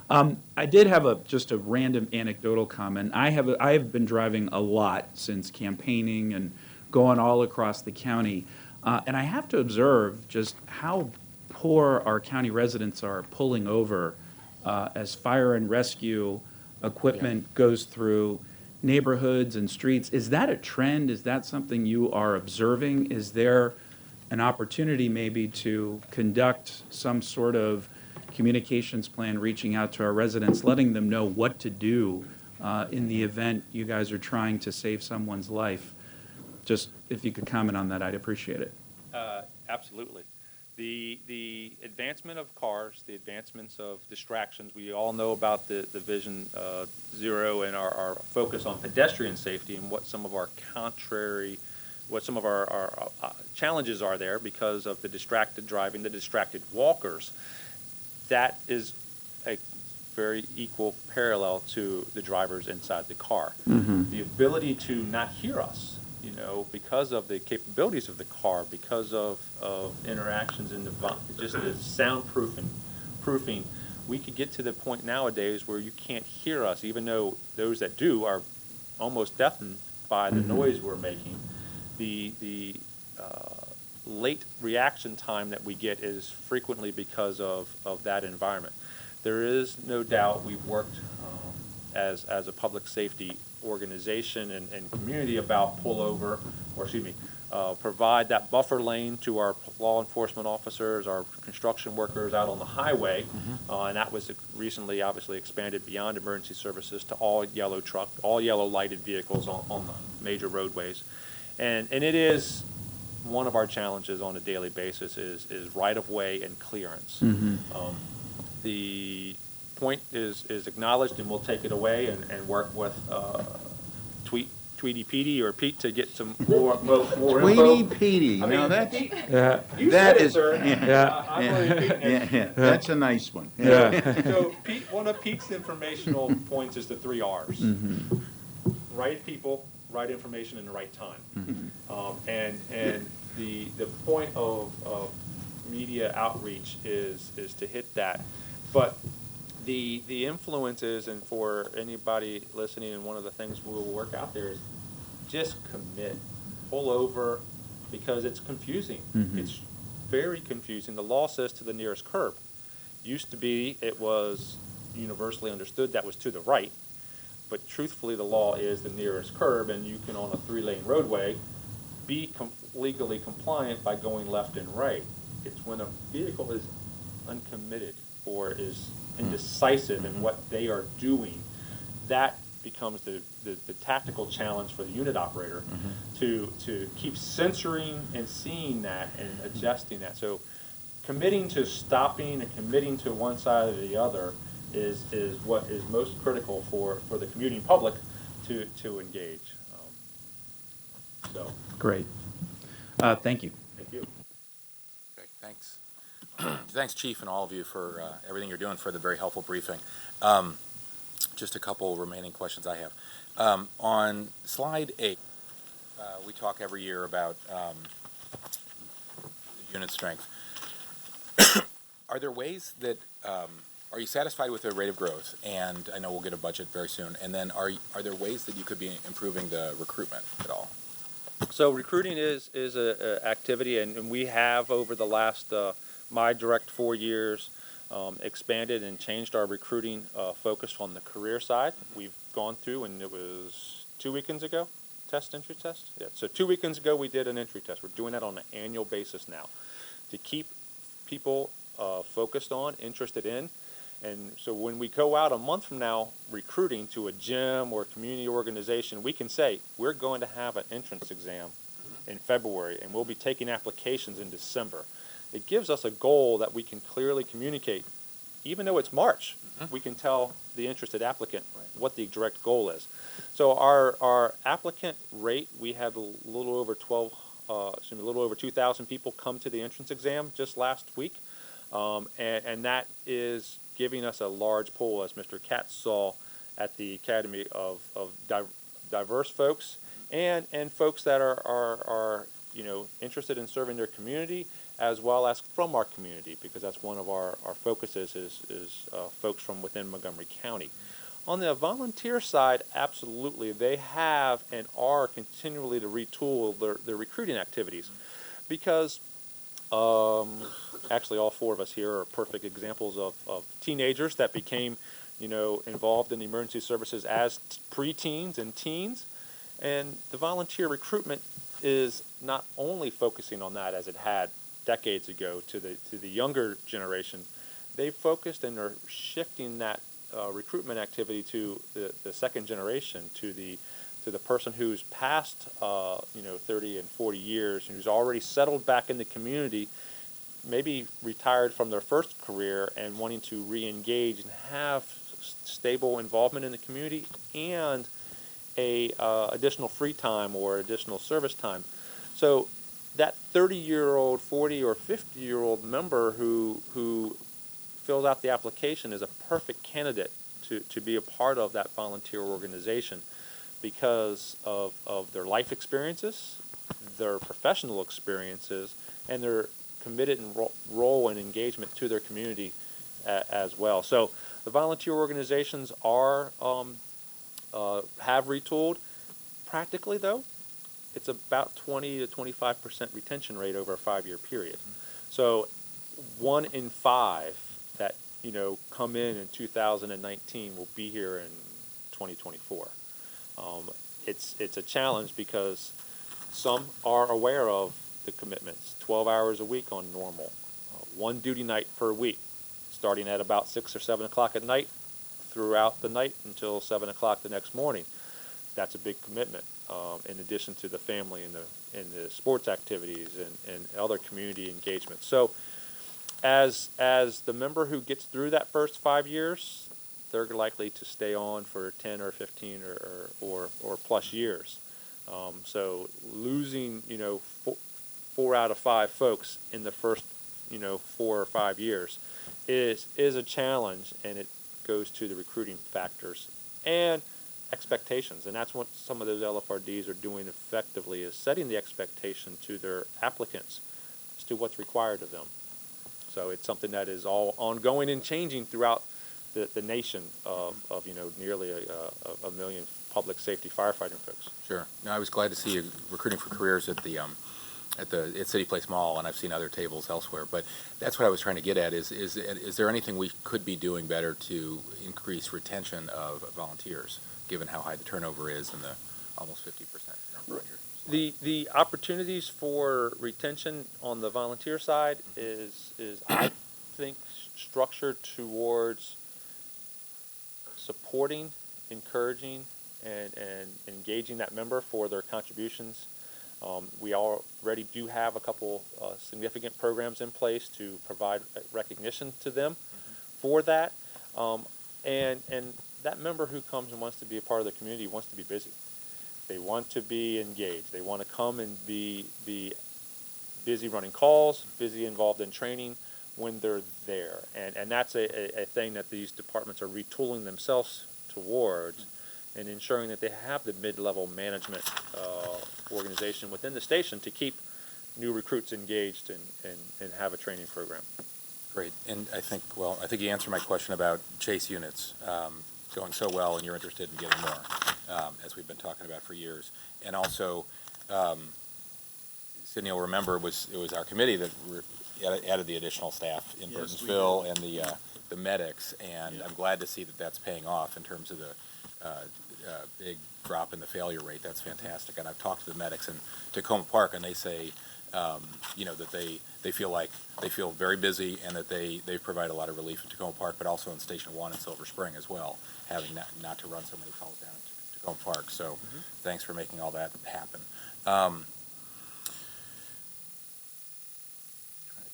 I did have just a random anecdotal comment. I have been driving a lot since campaigning and going all across the county, and I have to observe just how poor our county residents are pulling over as fire and rescue equipment goes through neighborhoods and streets. Is that a trend? Is that something you are observing? Is there an opportunity maybe to conduct some sort of communications plan, reaching out to our residents, letting them know what to do in the event you guys are trying to save someone's life? Just if you could comment on that, I'd appreciate it. Absolutely. The advancement of cars, the advancements of distractions, we all know about the Vision Zero and our focus on pedestrian safety and what some of our challenges are there because of the distracted driving, the distracted walkers. That is a very equal parallel to the drivers inside the car. Mhm. The ability to not hear us, because of the capabilities of the car, because of interactions in just the proofing, we could get to the point nowadays where you can't hear us, even though those that do are almost deafened by the noise we're making. The late reaction time that we get is frequently because of that environment. There is no doubt we've worked as a public safety organization and community about provide that buffer lane to our law enforcement officers, our construction workers out on the highway, and that was recently obviously expanded beyond emergency services to all yellow lighted vehicles on the major roadways. And it is one of our challenges on a daily basis is right-of-way and clearance. The point is acknowledged, and we'll take it away and work with Tweety Petey or Pete to get some more info. Tweety Petey, I now mean, that's, Pete, Yeah. you that said it, is, sir. yeah, I'm really Pete. yeah, that's a nice one. Yeah. So Pete, one of Pete's informational points is the 3 R's. Right people, right information, and the right time. And the point of media outreach is to hit that. But the influences, and for anybody listening, and one of the things we'll work out there is just commit, pull over, because it's confusing. It's very confusing. The law says to the nearest curb. Used to be, it was universally understood that was to the right, but truthfully the law is the nearest curb, and you can, on a 3-lane roadway, be legally compliant by going left and right. It's when a vehicle is uncommitted or is indecisive in what they are doing, that becomes the tactical challenge for the unit operator to keep censoring and seeing that and adjusting that. So committing to stopping and committing to one side or the other is what is most critical for the commuting public to engage. Great. Thank you. Thank you. Okay, thanks. Thanks, Chief, and all of you for everything you're doing, for the very helpful briefing. Just a couple remaining questions I have. On slide 8, we talk every year about unit strength. Are there ways that, are you satisfied with the rate of growth? And I know we'll get a budget very soon. And then are there ways that you could be improving the recruitment at all? So recruiting is a activity, and we have over the last my direct 4 years expanded and changed our recruiting focus on the career side. We've gone through, and it was 2 weekends ago, entry test. Yeah. So 2 weekends ago we did an entry test. We're doing that on an annual basis now to keep people focused on, interested in. And so when we go out a month from now recruiting to a gym or a community organization, we can say we're going to have an entrance exam in February, and we'll be taking applications in December. It gives us a goal that we can clearly communicate. Even though it's March, we can tell the interested applicant what the direct goal is. So our applicant rate, we had a little over 2,000 people come to the entrance exam just last week, and that is giving us a large pool, as Mr. Katz saw at the Academy, of diverse folks and folks that are interested in serving their community, as well as from our community, because that's one of our focuses is folks from within Montgomery County. On the volunteer side, absolutely, they have and are continually to retool their recruiting activities, because actually all 4 of us here are perfect examples of teenagers that became involved in the emergency services as preteens and teens, and the volunteer recruitment is not only focusing on that as it had decades ago to the younger generation. They've focused and are shifting that recruitment activity to the second generation, to the person who's past 30 and 40 years and who's already settled back in the community, maybe retired from their first career and wanting to re-engage and have stable involvement in the community and a additional free time or additional service time. So that 30-year-old, 40 or 50-year-old member who fills out the application is a perfect candidate to be a part of that volunteer organization because of their life experiences, their professional experiences, and their committed role and engagement to their community as well. So the volunteer organizations are have retooled. Practically, though, it's about 20 to 25% retention rate over a 5-year period. So 1 in 5 that come in 2019 will be here in 2024. It's a challenge because some are aware of the commitments. 12 hours a week on normal, 1 duty night per week, starting at about 6 or 7 o'clock at night, throughout the night until 7 o'clock the next morning. That's a big commitment. In addition to the family and the sports activities and other community engagement. So, as the member who gets through that first 5 years, they're likely to stay on for 10 or 15 or plus years. So losing 4 out of 5 folks in the first 4 or 5 years is a challenge, and it goes to the recruiting factors and expectations. And that's what some of those LFRDs are doing effectively, is setting the expectation to their applicants as to what's required of them. So it's something that is all ongoing and changing throughout the nation of nearly a million public safety firefighting folks. Sure. No, I was glad to see you recruiting for careers at City Place Mall, and I've seen other tables elsewhere. But that's what I was trying to get at. Is there anything we could be doing better to increase retention of volunteers, given how high the turnover is and the almost 50% number on your slide? The opportunities for retention on the volunteer side is I think structured towards supporting, encouraging, and engaging that member for their contributions. We already do have a couple significant programs in place to provide recognition to them for that. And that member who comes and wants to be a part of the community wants to be busy. They want to be engaged. They want to come and be busy running calls, busy involved in training when they're there. And that's a thing that these departments are retooling themselves towards, and ensuring that they have the mid-level management organization within the station to keep new recruits engaged and have a training program. Great. And I think you answered my question about chase units going so well, and you're interested in getting more, as we've been talking about for years. And also, Sydney will remember, it was our committee that added the additional staff in Burtonsville and the medics, and I'm glad to see that that's paying off in terms of the big drop in the failure rate. That's fantastic. And I've talked to the medics in Tacoma Park, and they say, that they feel very busy, and that they provide a lot of relief in Tacoma Park, but also in Station 1 in Silver Spring as well, having not to run so many calls down to Tacoma Park. So thanks for making all that happen. Trying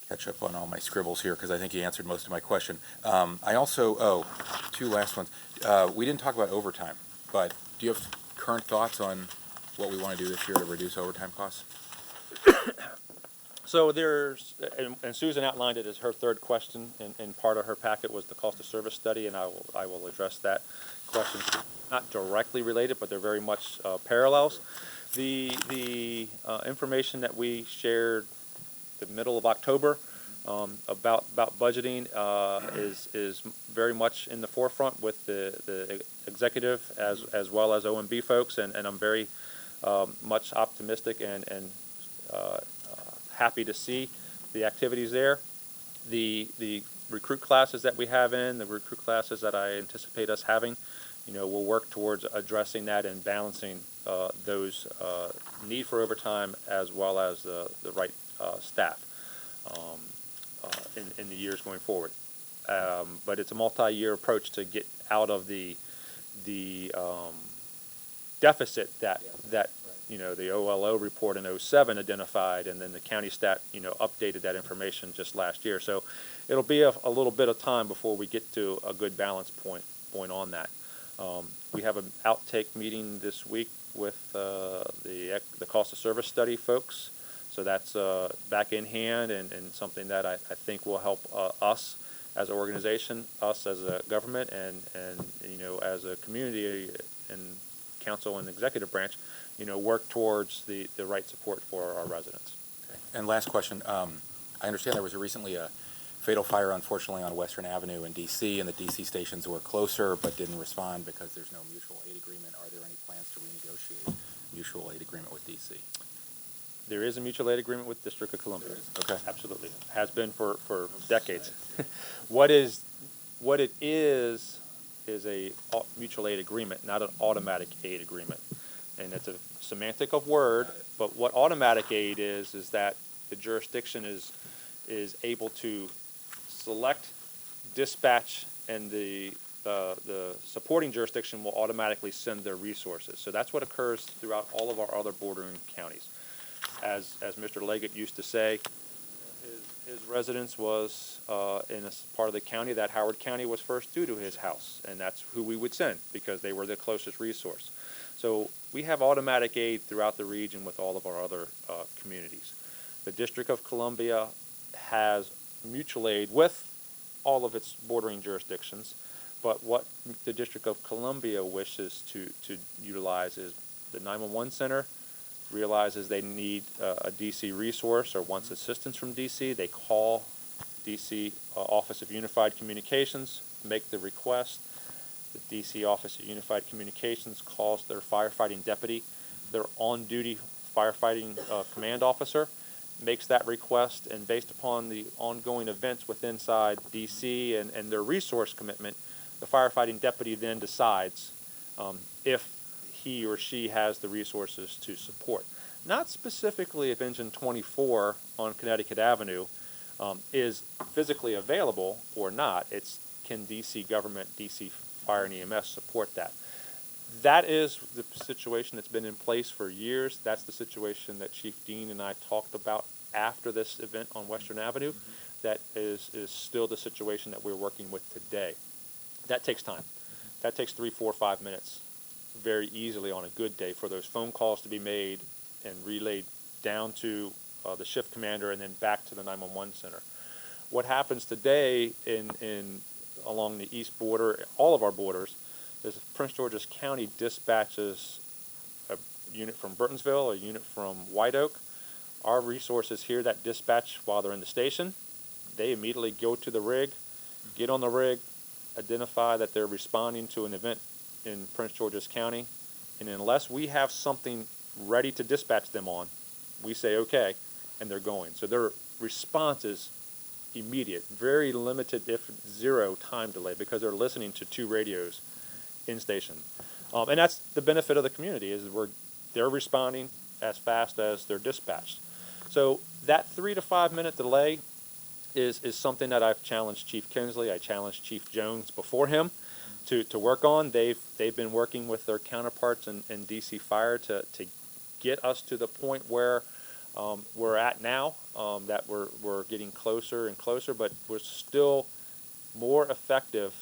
to catch up on all my scribbles here, because I think you answered most of my question. I also, 2 last ones. We didn't talk about overtime, but do you have current thoughts on what we want to do this year to reduce overtime costs? So there's, and Susan outlined it as her third question, and part of her packet was the cost of service study, and I will address that question. Not directly related, but they're very much parallels. The information that we shared the middle of October about budgeting is very much in the forefront with the executive as well as OMB folks, and I'm very much optimistic and happy to see the activities there. The recruit classes that we have the recruit classes that I anticipate us having, we'll work towards addressing that and balancing those need for overtime as well as the right staff in the years going forward. But it's a multi-year approach to get out of the deficit that the OLO report in '07 identified, and then the county stat updated that information just last year. So it'll be a little bit of time before we get to a good balance point on that. We have an outtake meeting this week with the cost of service study folks. So that's back in hand and something that I think will help us as an organization, us as a government, and as a community and council and executive branch, work towards the right support for our residents. Okay. And last question, I understand there was recently a fatal fire, unfortunately, on Western Avenue in D.C., and the D.C. stations were closer but didn't respond because there's no mutual aid agreement. Are there any plans to renegotiate mutual aid agreement with D.C.? There is a mutual aid agreement with District of Columbia. Okay. Absolutely. Has been for decades. What it is a mutual aid agreement, not an automatic aid agreement. And it's a semantic of word, but what automatic aid is that the jurisdiction is able to select dispatch, and the supporting jurisdiction will automatically send their resources. So that's what occurs throughout all of our other bordering counties. As Mr. Leggett used to say, his residence was in a part of the county that Howard County was first due to his house, and that's who we would send because they were the closest resource. So we have automatic aid throughout the region with all of our other communities. The District of Columbia has mutual aid with all of its bordering jurisdictions, but what the District of Columbia wishes to utilize is the 911 center realizes they need a DC resource or wants assistance from DC. They call DC Office of Unified Communications, make the request. The DC Office of Unified Communications calls their firefighting deputy, their on-duty firefighting command officer, makes that request, and based upon the ongoing events within DC and their resource commitment, the firefighting deputy then decides if he or she has the resources to support. Not specifically if Engine 24 on Connecticut Avenue is physically available or not. It's can DC government, DC Fire and EMS support that. That is the situation that's been in place for years. That's the situation that Chief Dean and I talked about after this event on Western Avenue. That is still the situation that we're working with today. That takes time. That takes 3, 4, 5 minutes very easily on a good day for those phone calls to be made and relayed down to the shift commander and then back to the 911 center. What happens today along the east border, all of our borders, is Prince George's County dispatches a unit from Burtonsville, a unit from White Oak. Our resources hear that dispatch while they're in the station. They immediately go to the rig, get on the rig, identify that they're responding to an event in Prince George's County, and unless we have something ready to dispatch them on, we say okay, and they're going. So their response is immediate, very limited, if zero, time delay because they're listening to 2 radios in station. And that's the benefit of the community is they're responding as fast as they're dispatched. So that 3 to 5 minute delay is something that I've challenged Chief Kinsley, I challenged Chief Jones before him to work on. They've been working with their counterparts in DC Fire to get us to the point where we're at now, that we're getting closer and closer, but we're still more effective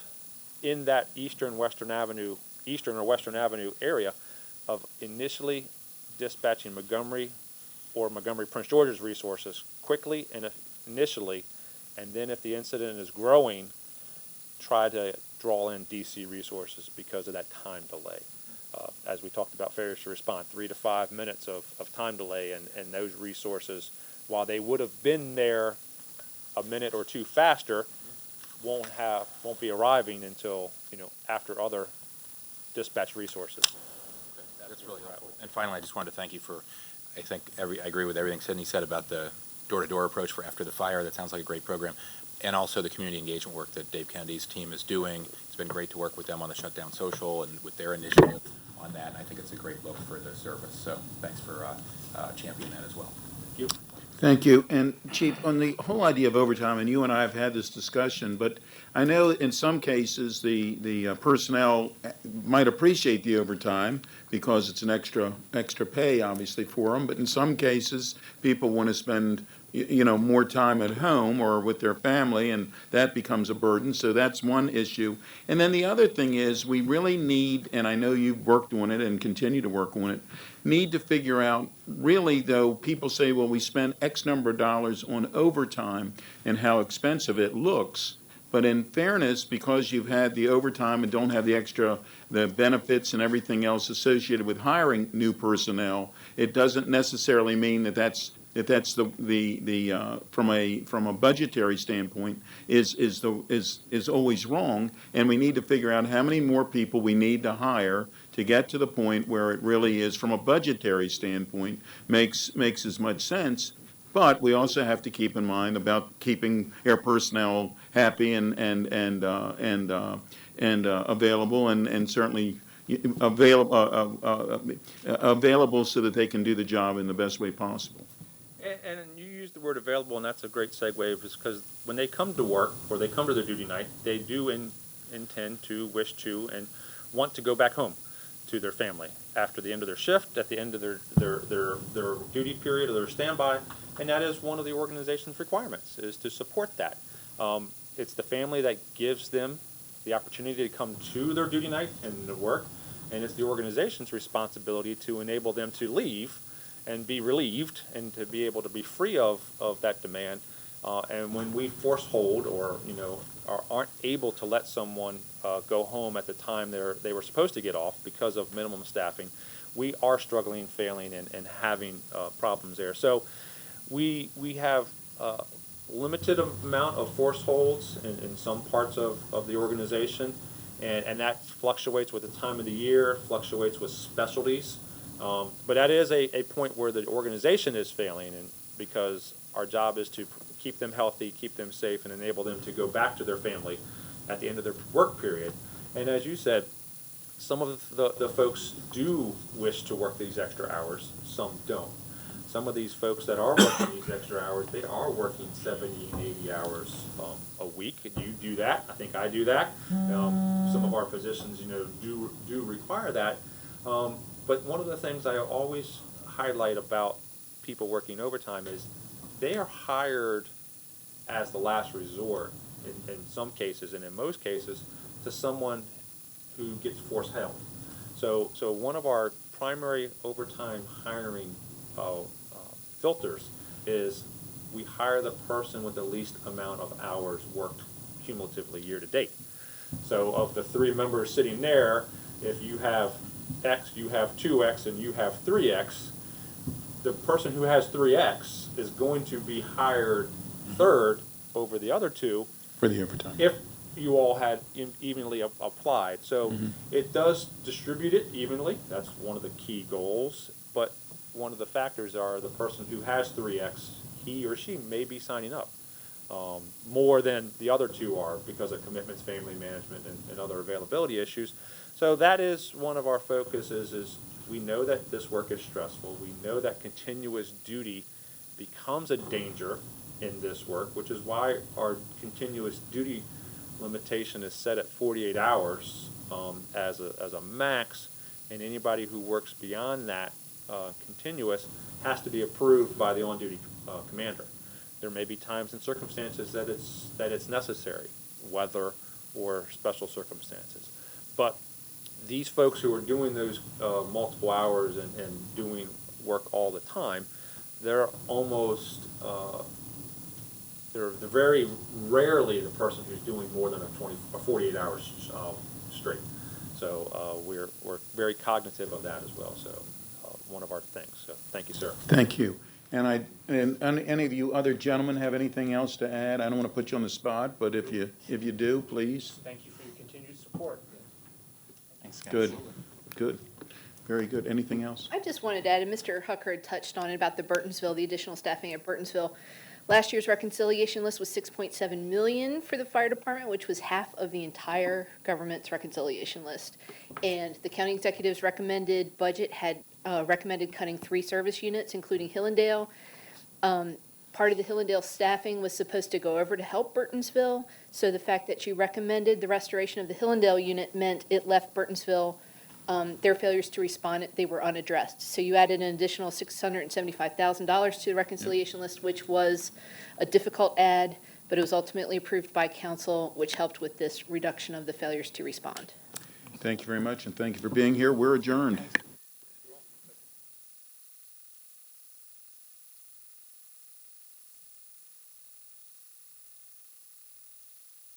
in that eastern or Western Avenue area of initially dispatching Montgomery or Montgomery Prince George's resources quickly and initially, and then if the incident is growing, try to draw in DC resources because of that time delay. As we talked about failures to respond, 3 to 5 minutes of time delay, and those resources, while they would have been there a minute or 2 faster, won't be arriving until after other dispatch resources. Okay, that's really helpful. And finally, I just wanted to thank you for, I agree with everything Sydney said about the door-to-door approach for after the fire. That sounds like a great program. And also the community engagement work that Dave Kennedy's team is doing. It's been great to work with them on the Shutdown Social and with their initiative on that. And I think it's a great look for the service. So thanks for championing that as well. Thank you. Thank you. And Chief, on the whole idea of overtime, and you and I have had this discussion, but I know in some cases the personnel might appreciate the overtime because it's an extra pay, obviously, for them. But in some cases, people want to spend more time at home or with their family, and that becomes a burden. So that's one issue. And then the other thing is we really need, and I know you've worked on it and continue to work on it, need to figure out, really, though, people say, well, we spend X number of dollars on overtime and how expensive it looks. But in fairness, because you've had the overtime and don't have the benefits and everything else associated with hiring new personnel, it doesn't necessarily mean that that's from a budgetary standpoint is always wrong. And we need to figure out how many more people we need to hire to get to the point where it really is, from a budgetary standpoint, makes as much sense. But we also have to keep in mind about keeping air personnel happy and available and certainly available so that they can do the job in the best way possible. And you use the word available, and that's a great segue, because when they come to work or they come to their duty night, they do intend to, wish to, and want to go back home to their family after the end of their shift, at the end of their duty period or their standby, and that is one of the organization's requirements, is to support that. It's the family that gives them the opportunity to come to their duty night and to work, and it's the organization's responsibility to enable them to leave and be relieved and to be able to be free of that demand. And when we force hold or aren't able to let someone go home at the time they were supposed to get off because of minimum staffing, we are struggling, failing, and having problems there. So we have limited amount of force holds in some parts of the organization, and that fluctuates with the time of the year, fluctuates with specialties. But that is a point where the organization is failing, and because our job is to keep them healthy, keep them safe, and enable them to go back to their family at the end of their work period. And as you said, some of the folks do wish to work these extra hours, some don't. Some of these folks that are working these extra hours, they are working 70 and 80 hours a week. You do that. I think I do that. Some of our physicians, do require that. But one of the things I always highlight about people working overtime is they are hired as the last resort in some cases, and in most cases, to someone who gets forced held. So one of our primary overtime hiring filters is we hire the person with the least amount of hours worked cumulatively year to date. So of the 3 members sitting there, if you have X, you have 2X, and you have 3X, the person who has 3X is going to be hired third over the other 2 For the overtime. if you all had evenly applied. So it does distribute it evenly. That's one of the key goals. But one of the factors are the person who has 3X, he or she may be signing up more than the other 2 are because of commitments, family management, and other availability issues. So that is one of our focuses. Is we know that this work is stressful. We know that continuous duty becomes a danger in this work, which is why our continuous duty limitation is set at 48 hours as a max, and anybody who works beyond that continuous has to be approved by the on-duty commander. There may be times and circumstances that it's necessary, weather or special circumstances. But these folks who are doing those multiple hours and doing work all the time, they're almost they're very rarely the person who's doing more than a 48 hours straight. So we're very cognitive of that as well. So one of our things. So thank you, sir. Thank you. And any of you other gentlemen have anything else to add? I don't want to put you on the spot, but if you do, please. Thank you for your continued support. Thanks, guys. Good. Very good. Anything else? I just wanted to add, and Mr. Hucker had touched on it about the Burtonsville, the additional staffing at Burtonsville. Last year's reconciliation list was $6.7 million for the fire department, which was half of the entire government's reconciliation list. And the county executive's recommended budget had recommended cutting 3 service units, including Hillendale. Part of the Hillendale staffing was supposed to go over to help Burtonsville, so the fact that you recommended the restoration of the Hillendale unit meant it left Burtonsville, their failures to respond, they were unaddressed. So you added an additional $675,000 to the reconciliation list, which was a difficult add, but it was ultimately approved by council, which helped with this reduction of the failures to respond. Thank you very much, and thank you for being here. We're adjourned.